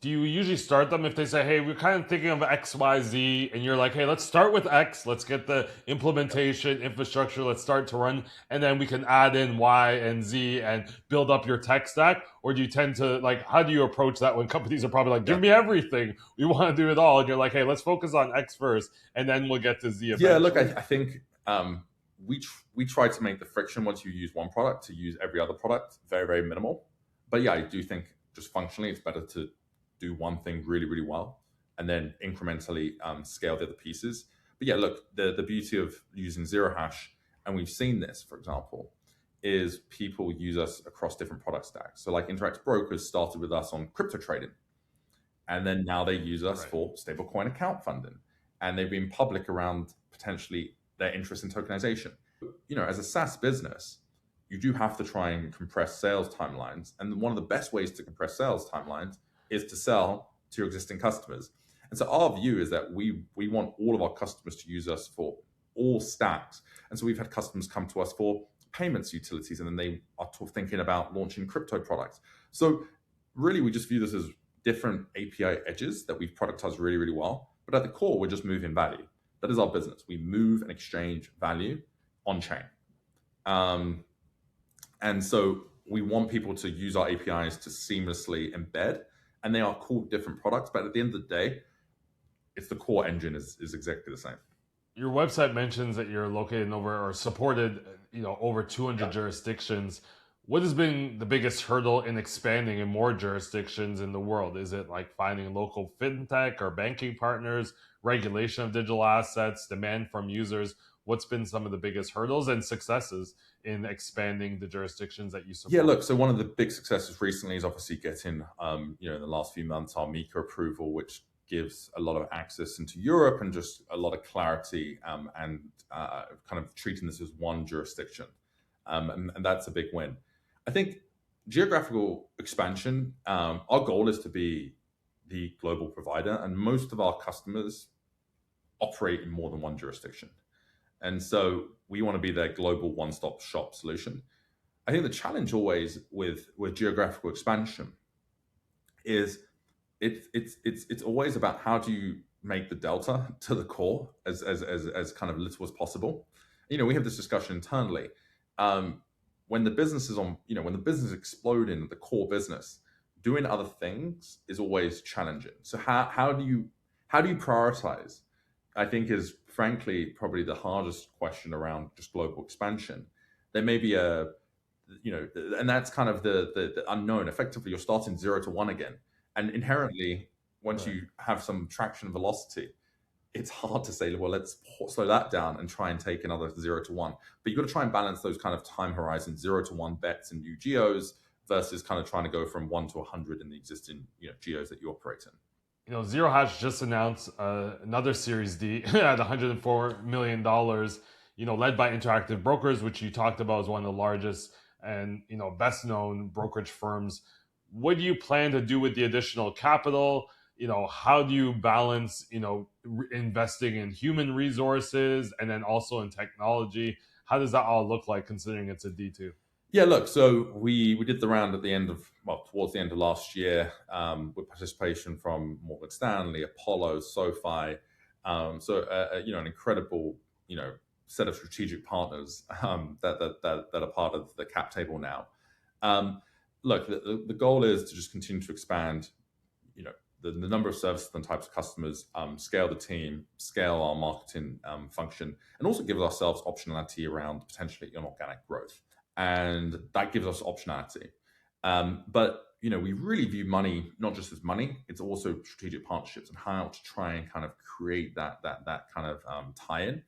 Do you usually start them if they say, hey, we're kind of thinking of X, Y, Z, and you're like, hey, let's start with X, let's get the implementation, infrastructure, let's start to run, and then we can add in Y and Z and build up your tech stack? Or do you tend to, how do you approach that when companies are probably like, give me everything, we want to do it all, and you're like, hey, let's focus on X first, and then we'll get to Z eventually? Yeah, look, I think we try to make the friction once you use one product to use every other product very, very minimal. But yeah, I do think just functionally it's better to do one thing really, really well and then incrementally scale the other pieces. But yeah, look, the beauty of using Zerohash, and we've seen this, for example, is people use us across different product stacks. So Interactive Brokers started with us on crypto trading, and then now they use us for stablecoin account funding, and they've been public around potentially their interest in tokenization. As a SaaS business, you do have to try and compress sales timelines, and one of the best ways to compress sales timelines is to sell to your existing customers. And so our view is that we want all of our customers to use us for all stacks. And so we've had customers come to us for payments utilities, and then they are thinking about launching crypto products. So really, we just view this as different API edges that we've productized really, really well. But at the core, we're just moving value. That is our business. We move and exchange value on chain. And so we want people to use our APIs to seamlessly embed, and they are called different products, but at the end of the day, it's the core engine is exactly the same. Your website mentions that you're located in supported over 200 jurisdictions. What has been the biggest hurdle in expanding in more jurisdictions in the world? Is it finding local fintech or banking partners, regulation of digital assets, demand from users? What's been some of the biggest hurdles and successes in expanding the jurisdictions that you support? Yeah, look, so one of the big successes recently is obviously getting, in the last few months, our MiCA approval, which gives a lot of access into Europe and just a lot of clarity and kind of treating this as one jurisdiction. And that's a big win. I think geographical expansion, our goal is to be the global provider, and most of our customers operate in more than one jurisdiction. And so we want to be their global one-stop shop solution. I think the challenge always with geographical expansion is it's always about how do you make the delta to the core as kind of little as possible. We have this discussion internally. When the business is when the business is exploding, the core business, doing other things is always challenging. So how do you prioritize? I think is frankly probably the hardest question around just global expansion. There may be and that's kind of the unknown. Effectively, you're starting 0 to 1 again, and inherently, once you have some traction velocity, it's hard to say, well, let's slow that down and try and take another 0 to 1. But you've got to try and balance those kind of time horizons, 0 to 1 bets and new geos versus kind of trying to go from 1 to 100 in the existing geos that you operate in. Zerohash just announced another Series D at $104 million, led by Interactive Brokers, which you talked about as one of the largest and, best known brokerage firms. What do you plan to do with the additional capital? How do you balance, investing in human resources and then also in technology? How does that all look like considering it's a D2? Yeah, look, so we did the round towards the end of last year with participation from Morgan Stanley, Apollo, SoFi, An incredible, set of strategic partners that are part of the cap table now. Look, the goal is to just continue to expand, the number of services and types of customers, scale the team, scale our marketing function, and also give ourselves optionality around potentially inorganic growth. And that gives us optionality. But we really view money not just as money; it's also strategic partnerships and how to try and kind of create that kind of tie-in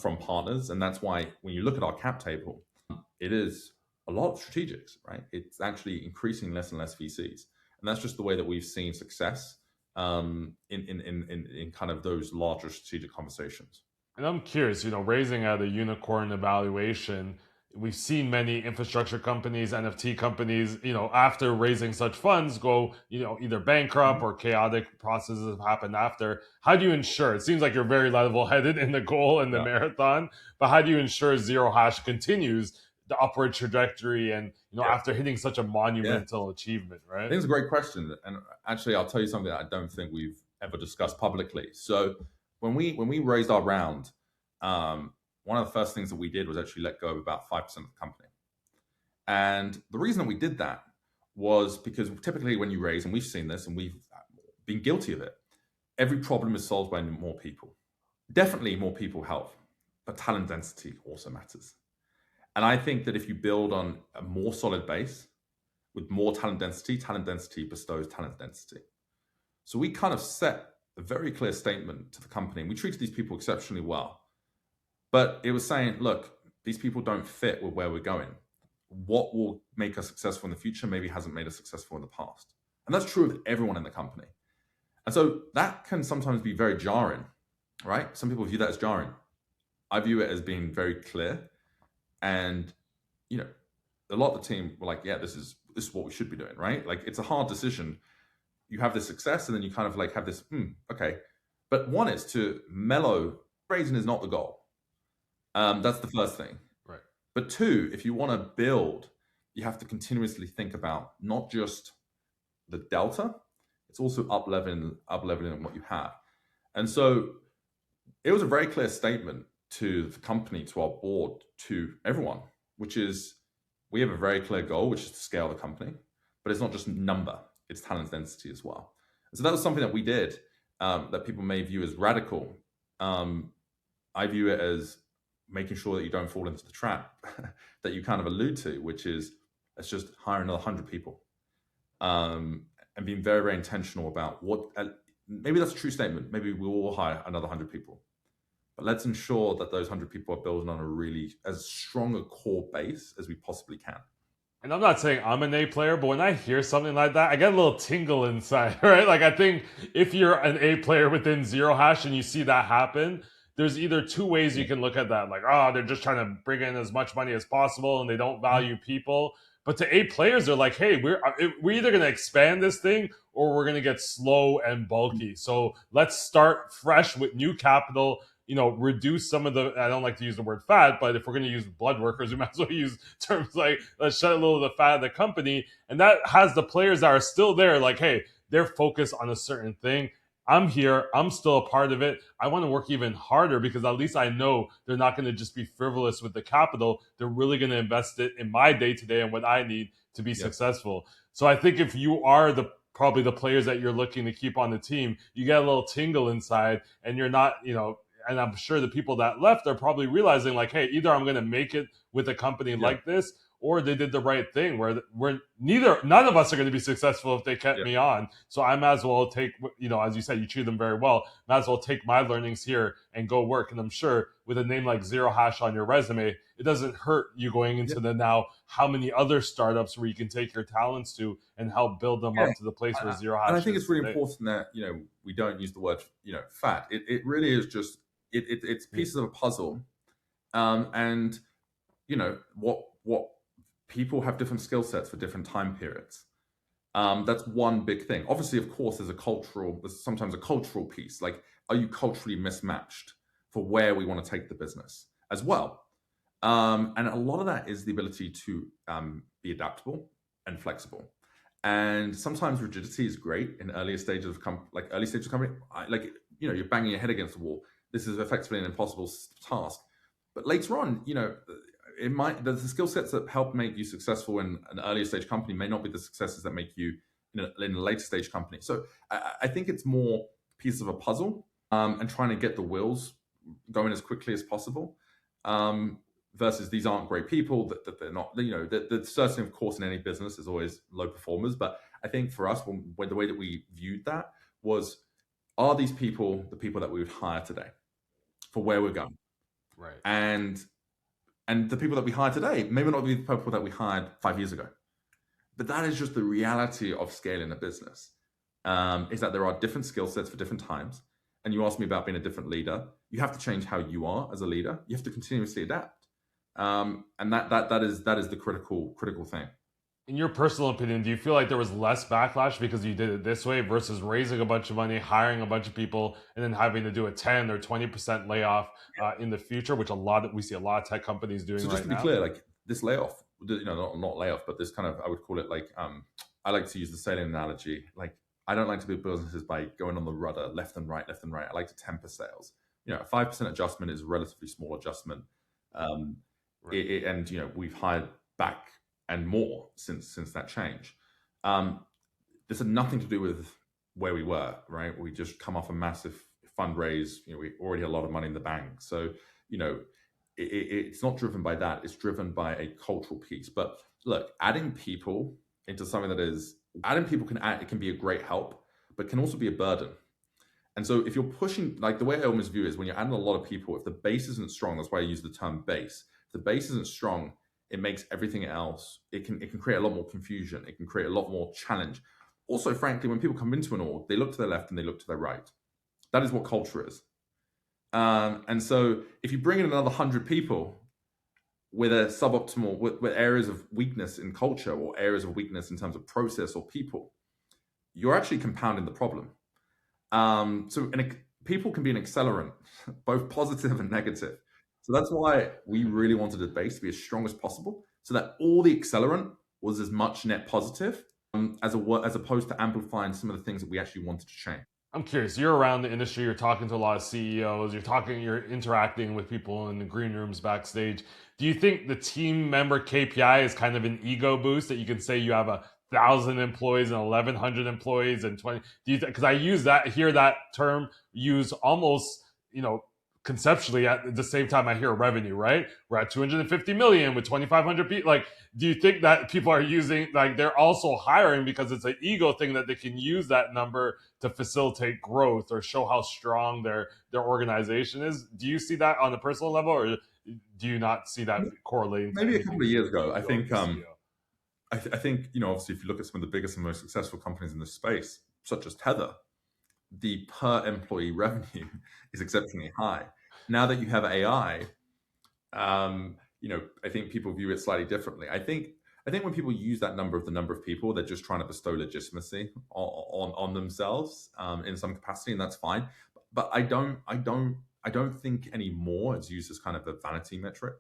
from partners. And that's why when you look at our cap table, it is a lot of strategics, right? It's actually increasing less and less VCs, and that's just the way that we've seen success in kind of those larger strategic conversations. And I'm curious, raising at a unicorn evaluation, we've seen many infrastructure companies, NFT companies, after raising such funds go, either bankrupt or chaotic processes have happened after. How do you ensure? It seems like you're very level-headed in the goal and the marathon, but how do you ensure Zerohash continues the upward trajectory and, after hitting such a monumental achievement, right? I think it's a great question. And actually, I'll tell you something that I don't think we've ever discussed publicly. So when we raised our round, one of the first things that we did was actually let go of about 5% of the company. And the reason that we did that was because typically when you raise, and we've seen this and we've been guilty of it, every problem is solved by more people. Definitely more people help, but talent density also matters. And I think that if you build on a more solid base with more talent density bestows talent density. So we kind of set a very clear statement to the company. And we treated these people exceptionally well. But it was saying, look, these people don't fit with where we're going. What will make us successful in the future maybe hasn't made us successful in the past. And that's true of everyone in the company. And so that can sometimes be very jarring, right? Some people view that as jarring. I view it as being very clear. And, a lot of the team were like, yeah, this is what we should be doing, right? Like, it's a hard decision. You have this success and then you kind of like have this, okay. But one is to mellow, raising is not the goal. That's the first thing. Right. But two, if you want to build, you have to continuously think about not just the delta, it's also up-leveling what you have. And so it was a very clear statement to the company, to our board, to everyone, which is we have a very clear goal, which is to scale the company, but it's not just number, it's talent density as well. And so that was something that we did that people may view as radical. I view it as making sure that you don't fall into the trap that you kind of allude to, which is let's just hire another 100 people and being very, very intentional about what, maybe that's a true statement. Maybe we will hire another 100 people, but let's ensure that those 100 people are building on a really as strong a core base as we possibly can. And I'm not saying I'm an A player, but when I hear something like that, I get a little tingle inside, right? Like, I think if you're an A player within Zerohash and you see that happen, there's either two ways you can look at that. Like, they're just trying to bring in as much money as possible and they don't value people. But to A players, they're like, hey, we're either going to expand this thing or we're going to get slow and bulky. So let's start fresh with new capital, reduce some of the, I don't like to use the word fat, but if we're going to use blood workers, we might as well use terms like, let's shed a little of the fat of the company. And that has the players that are still there, like, hey, they're focused on a certain thing. I'm here. I'm still a part of it. I want to work even harder because at least I know they're not going to just be frivolous with the capital. They're really going to invest it in my day-to-day and what I need to be successful. So I think if you are probably the players that you're looking to keep on the team, you get a little tingle inside and you're not, and I'm sure the people that left are probably realizing like, hey, either I'm going to make it with a company like this, or they did the right thing where none of us are going to be successful if they kept me on. So I might as well take, as you said, you treat them very well. Might as well take my learnings here and go work. And I'm sure with a name like Zerohash on your resume, it doesn't hurt you going into the now how many other startups where you can take your talents to and help build them up to the place where Zerohash is. And I think it's really today. important that, we don't use the word, fat. It really is just, it's pieces of a puzzle. And, what people have different skill sets for different time periods. That's one big thing. Obviously, of course, there's sometimes a cultural piece. Like, are you culturally mismatched for where we want to take the business as well? And a lot of that is the ability to be adaptable and flexible. And sometimes rigidity is great in early stages of company. you're banging your head against the wall. This is effectively an impossible task. But later on, it might the skill sets that help make you successful in an earlier stage company may not be the successes that make you in a later stage company. So I think it's more piece of a puzzle, and trying to get the wheels going as quickly as possible. Versus these aren't great people, that they're not, the certainly, of course, in any business is always low performers. But I think for us, when the way that we viewed that was, are these people the people that we would hire today for where we're going? Right. And the people that we hire today maybe not be the people that we hired 5 years ago. But that is just the reality of scaling a business, is that there are different skill sets for different times. And you asked me about being a different leader. You have to change how you are as a leader. You have to continuously adapt. And that is the critical thing. In your personal opinion, do you feel like there was less backlash because you did it this way versus raising a bunch of money, hiring a bunch of people, and then having to do a 10 or 20% layoff in the future, which we see a lot of tech companies doing right now? So just to be clear, like this layoff, not layoff, but this kind of, I would call it like, I like to use the sailing analogy. Like, I don't like to build businesses by going on the rudder left and right. I like to temper sails. A 5% adjustment is a relatively small adjustment. Right. And we've hired back and more since that change. This had nothing to do with where we were, right? We just come off a massive fundraise. We already had a lot of money in the bank. So, it's not driven by that. It's driven by a cultural piece. But look, adding people into something it can be a great help, but can also be a burden. And so if you're pushing, like the way I almost view it is when you're adding a lot of people, if the base isn't strong, that's why I use the term base. If the base isn't strong, it makes everything else, it can create a lot more confusion. It can create a lot more challenge. Also, frankly, when people come into an org, they look to their left and they look to their right. That is what culture is. And so if you bring in another 100 people with a suboptimal, with areas of weakness in culture or areas of weakness in terms of process or people, you're actually compounding the problem. People can be an accelerant, both positive and negative. So that's why we really wanted the base to be as strong as possible, so that all the accelerant was as much net positive as opposed to amplifying some of the things that we actually wanted to change. I'm curious, you're around the industry, you're talking to a lot of CEOs, you're interacting with people in the green rooms backstage. Do you think the team member KPI is kind of an ego boost that you can say you have 1,000 employees and 1,100 employees and 20? Because I hear that term used almost, conceptually at the same time I hear revenue, right? We're at 250 million with 2,500 people. Like, do you think that people are using, like, they're also hiring because it's an ego thing that they can use that number to facilitate growth or show how strong their organization is? Do you see that on a personal level, or do you not see that correlating? Maybe a couple of years ago, I think, obviously, if you look at some of the biggest and most successful companies in this space, such as Tether, the per employee revenue is exceptionally high. Now that you have AI, I think people view it slightly differently. I think when people use that number of the number of people, they're just trying to bestow legitimacy on themselves in some capacity, and that's fine. But I don't think anymore it's used as kind of a vanity metric,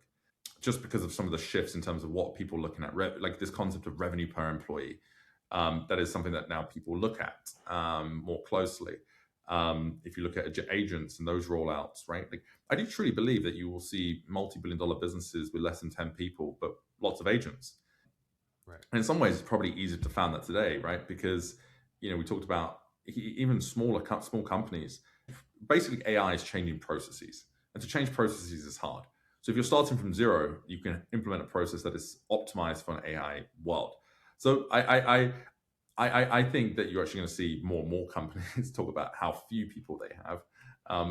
just because of some of the shifts in terms of what people are looking at, like this concept of revenue per employee. That is something that now people look at more closely. If you look at agents and those rollouts, right? Like, I do truly believe that you will see multi-billion-dollar businesses with less than 10 people, but lots of agents. Right. And in some ways, it's probably easier to found that today, right? Because, we talked about even small companies. Basically, AI is changing processes. And to change processes is hard. So if you're starting from zero, you can implement a process that is optimized for an AI world. So I think that you're actually going to see more and more companies talk about how few people they have,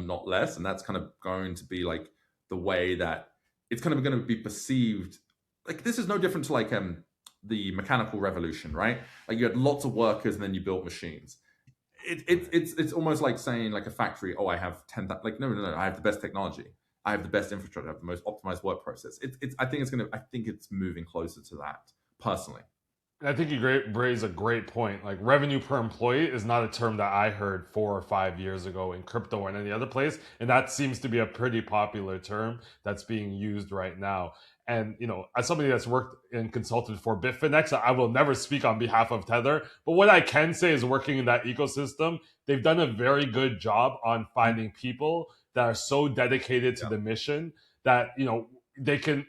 not less. And that's kind of going to be like the way that it's kind of going to be perceived. Like, this is no different to like the mechanical revolution, right? Like, you had lots of workers and then you built machines. It's almost like saying, like, a factory, oh, I have 10, like, no, I have the best technology. I have the best infrastructure. I have the most optimized work process. I think it's moving closer to that, personally. I think you raise a great point. Like, revenue per employee is not a term that I heard 4 or 5 years ago in crypto or in any other place. And that seems to be a pretty popular term that's being used right now. And as somebody that's worked and consulted for Bitfinex, I will never speak on behalf of Tether. But what I can say is, working in that ecosystem, they've done a very good job on finding people that are so dedicated to the mission that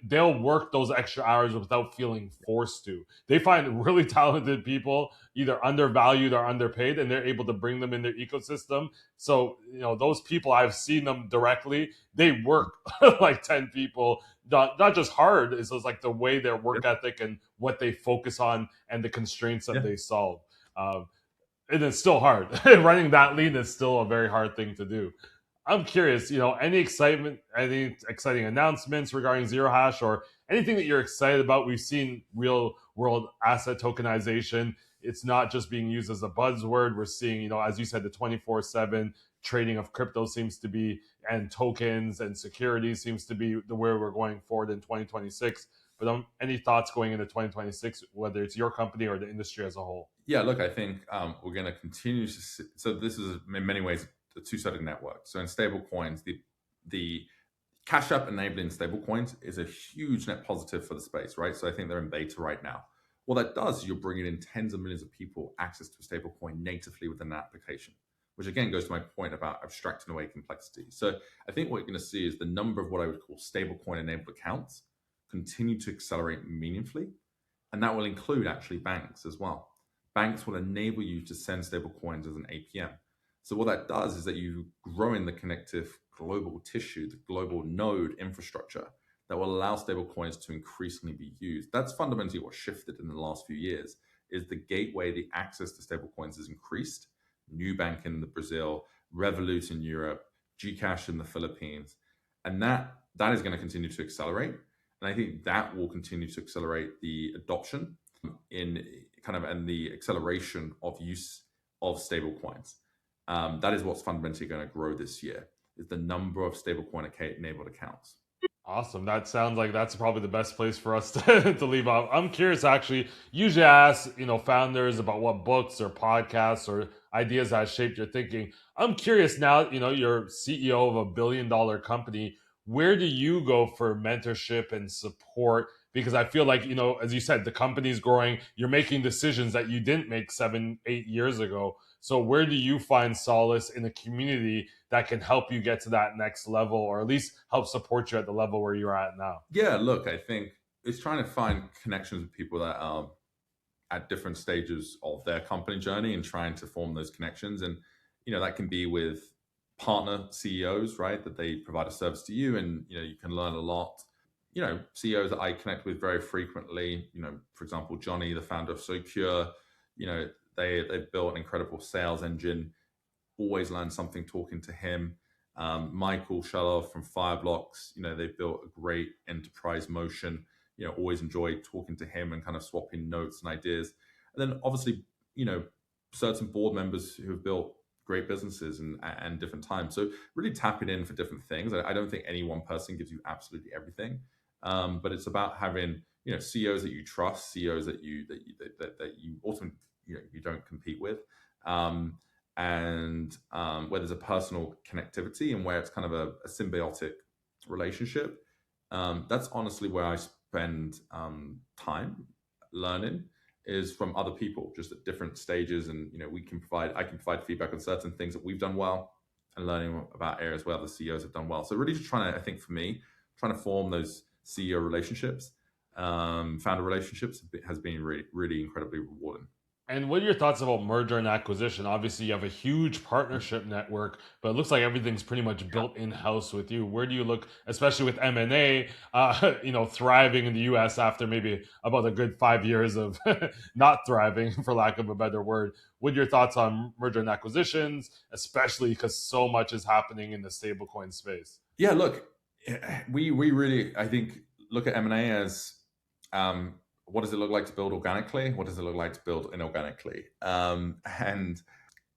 they'll work those extra hours without feeling forced to. They find really talented people, either undervalued or underpaid, and they're able to bring them in their ecosystem. So those people, I've seen them directly. They work like 10 people, not just hard. It's just like the way their work ethic and what they focus on and the constraints that they solve. And it's still hard. Running that lean is still a very hard thing to do. I'm curious, any exciting announcements regarding Zerohash, or anything that you're excited about? We've seen real world asset tokenization. It's not just being used as a buzzword. We're seeing, as you said, the 24/7 trading of crypto seems to be, and tokens and securities seems to be the way we're going forward in 2026. But any thoughts going into 2026, whether it's your company or the industry as a whole? Yeah, look, I think we're going to continue to see, so this is in many ways a two-sided network. So in stablecoins, the Cash App enabling stablecoins is a huge net positive for the space, right? So I think they're in beta right now. What that does is you're bringing in tens of millions of people access to a stablecoin natively within an application, which again goes to my point about abstracting away complexity. So I think what you're going to see is the number of what I would call stablecoin enabled accounts continue to accelerate meaningfully. And that will include actually banks as well. Banks will enable you to send stablecoins as an APM. So what that does is that you grow in the connective global tissue, the global node infrastructure that will allow stablecoins to increasingly be used. That's fundamentally what shifted in the last few years, is the gateway, the access to stablecoins has increased. Nubank in the Brazil, Revolut in Europe, Gcash in the Philippines. And that is going to continue to accelerate. And I think that will continue to accelerate the adoption and the acceleration of use of stablecoins. That is what's fundamentally going to grow this year, is the number of stablecoin enabled accounts. Awesome. That sounds like that's probably the best place for us to leave off. I'm curious, actually. Usually I ask, founders about what books or podcasts or ideas that shaped your thinking. I'm curious now, you're CEO of $1 billion company. Where do you go for mentorship and support? Because I feel like, as you said, the company's growing. You're making decisions that you didn't make 7, 8 years ago. So where do you find solace in a community that can help you get to that next level, or at least help support you at the level where you're at now? Yeah, look, I think it's trying to find connections with people that are at different stages of their company journey and trying to form those connections. And, that can be with partner CEOs, right? That they provide a service to you and, you can learn a lot. CEOs that I connect with very frequently, for example, Johnny, the founder of Socure, they've built an incredible sales engine. Always learn something talking to him. Michael Shelov from Fireblocks, they've built a great enterprise motion. Always enjoy talking to him and kind of swapping notes and ideas. And then obviously, certain board members who have built great businesses and different times. So really tapping in for different things. I don't think any one person gives you absolutely everything, but it's about having CEOs that you trust, CEOs that you ultimately you don't compete with, and where there's a personal connectivity and where it's kind of a symbiotic relationship. That's honestly where I spend time learning, is from other people just at different stages. And I can provide feedback on certain things that we've done well, and learning about areas where other CEOs have done well. So really just trying to form those CEO relationships, founder relationships has been really, really incredibly rewarding. And what are your thoughts about merger and acquisition? Obviously, you have a huge partnership network, but it looks like everything's pretty much built in-house with you. Where do you look, especially with M&A, thriving in the U.S. after maybe about a good 5 years of not thriving, for lack of a better word? What are your thoughts on merger and acquisitions, especially because so much is happening in the stablecoin space? Yeah, look, we really, I think, look at M&A as what does it look like to build organically? What does it look like to build inorganically? And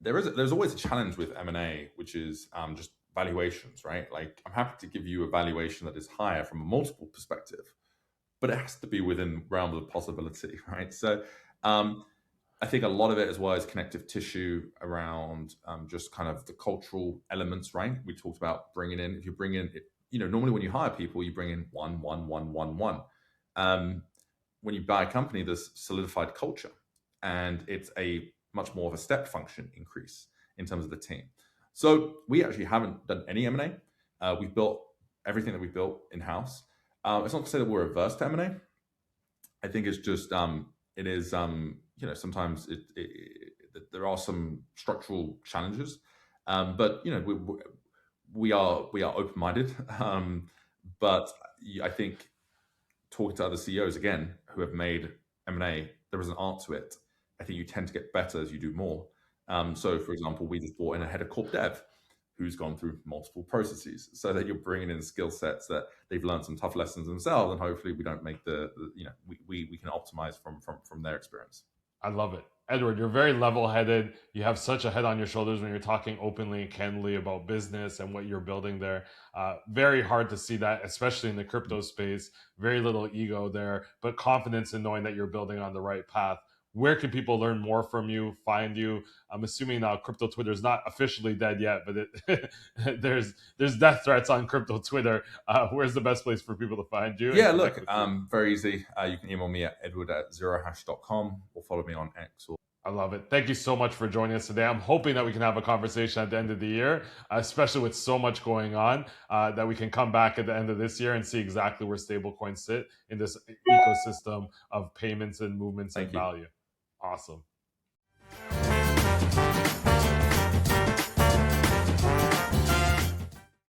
there's always a challenge with M&A, which is just valuations, right? Like, I'm happy to give you a valuation that is higher from a multiple perspective, but it has to be within realms of possibility, right? So I think a lot of it as well is connective tissue around just kind of the cultural elements, right? We talked about bringing in, if you bring in normally when you hire people, you bring in one, one, one, one, one. When you buy a company, there's solidified culture, and it's a much more of a step function increase in terms of the team. So we actually haven't done any M&A. We've built everything that we've built in-house. It's not to say that we're averse to M&A. I think it's just it is sometimes there are some structural challenges, but we are open-minded. But I think talking to other CEOs again who have made M&A, there is an art to it. I think you tend to get better as you do more. So, for example, we just brought in a head of corp dev who's gone through multiple processes, so that you're bringing in skill sets that they've learned some tough lessons themselves, and hopefully we don't make we can optimize from their experience. I love it. Edward, you're very level-headed. You have such a head on your shoulders when you're talking openly and candidly about business and what you're building there. Very hard to see that, especially in the crypto space. Very little ego there, but confidence in knowing that you're building on the right path. Where can people learn more from you, find you? I'm assuming now crypto Twitter is not officially dead yet, but there's death threats on crypto Twitter. Where's the best place for people to find you? Yeah, look, very easy. You can email me at edward@zerohash.com or follow me on X. I love it. Thank you so much for joining us today. I'm hoping that we can have a conversation at the end of the year, especially with so much going on, that we can come back at the end of this year and see exactly where stablecoins sit in this ecosystem of payments and movements and value. Awesome.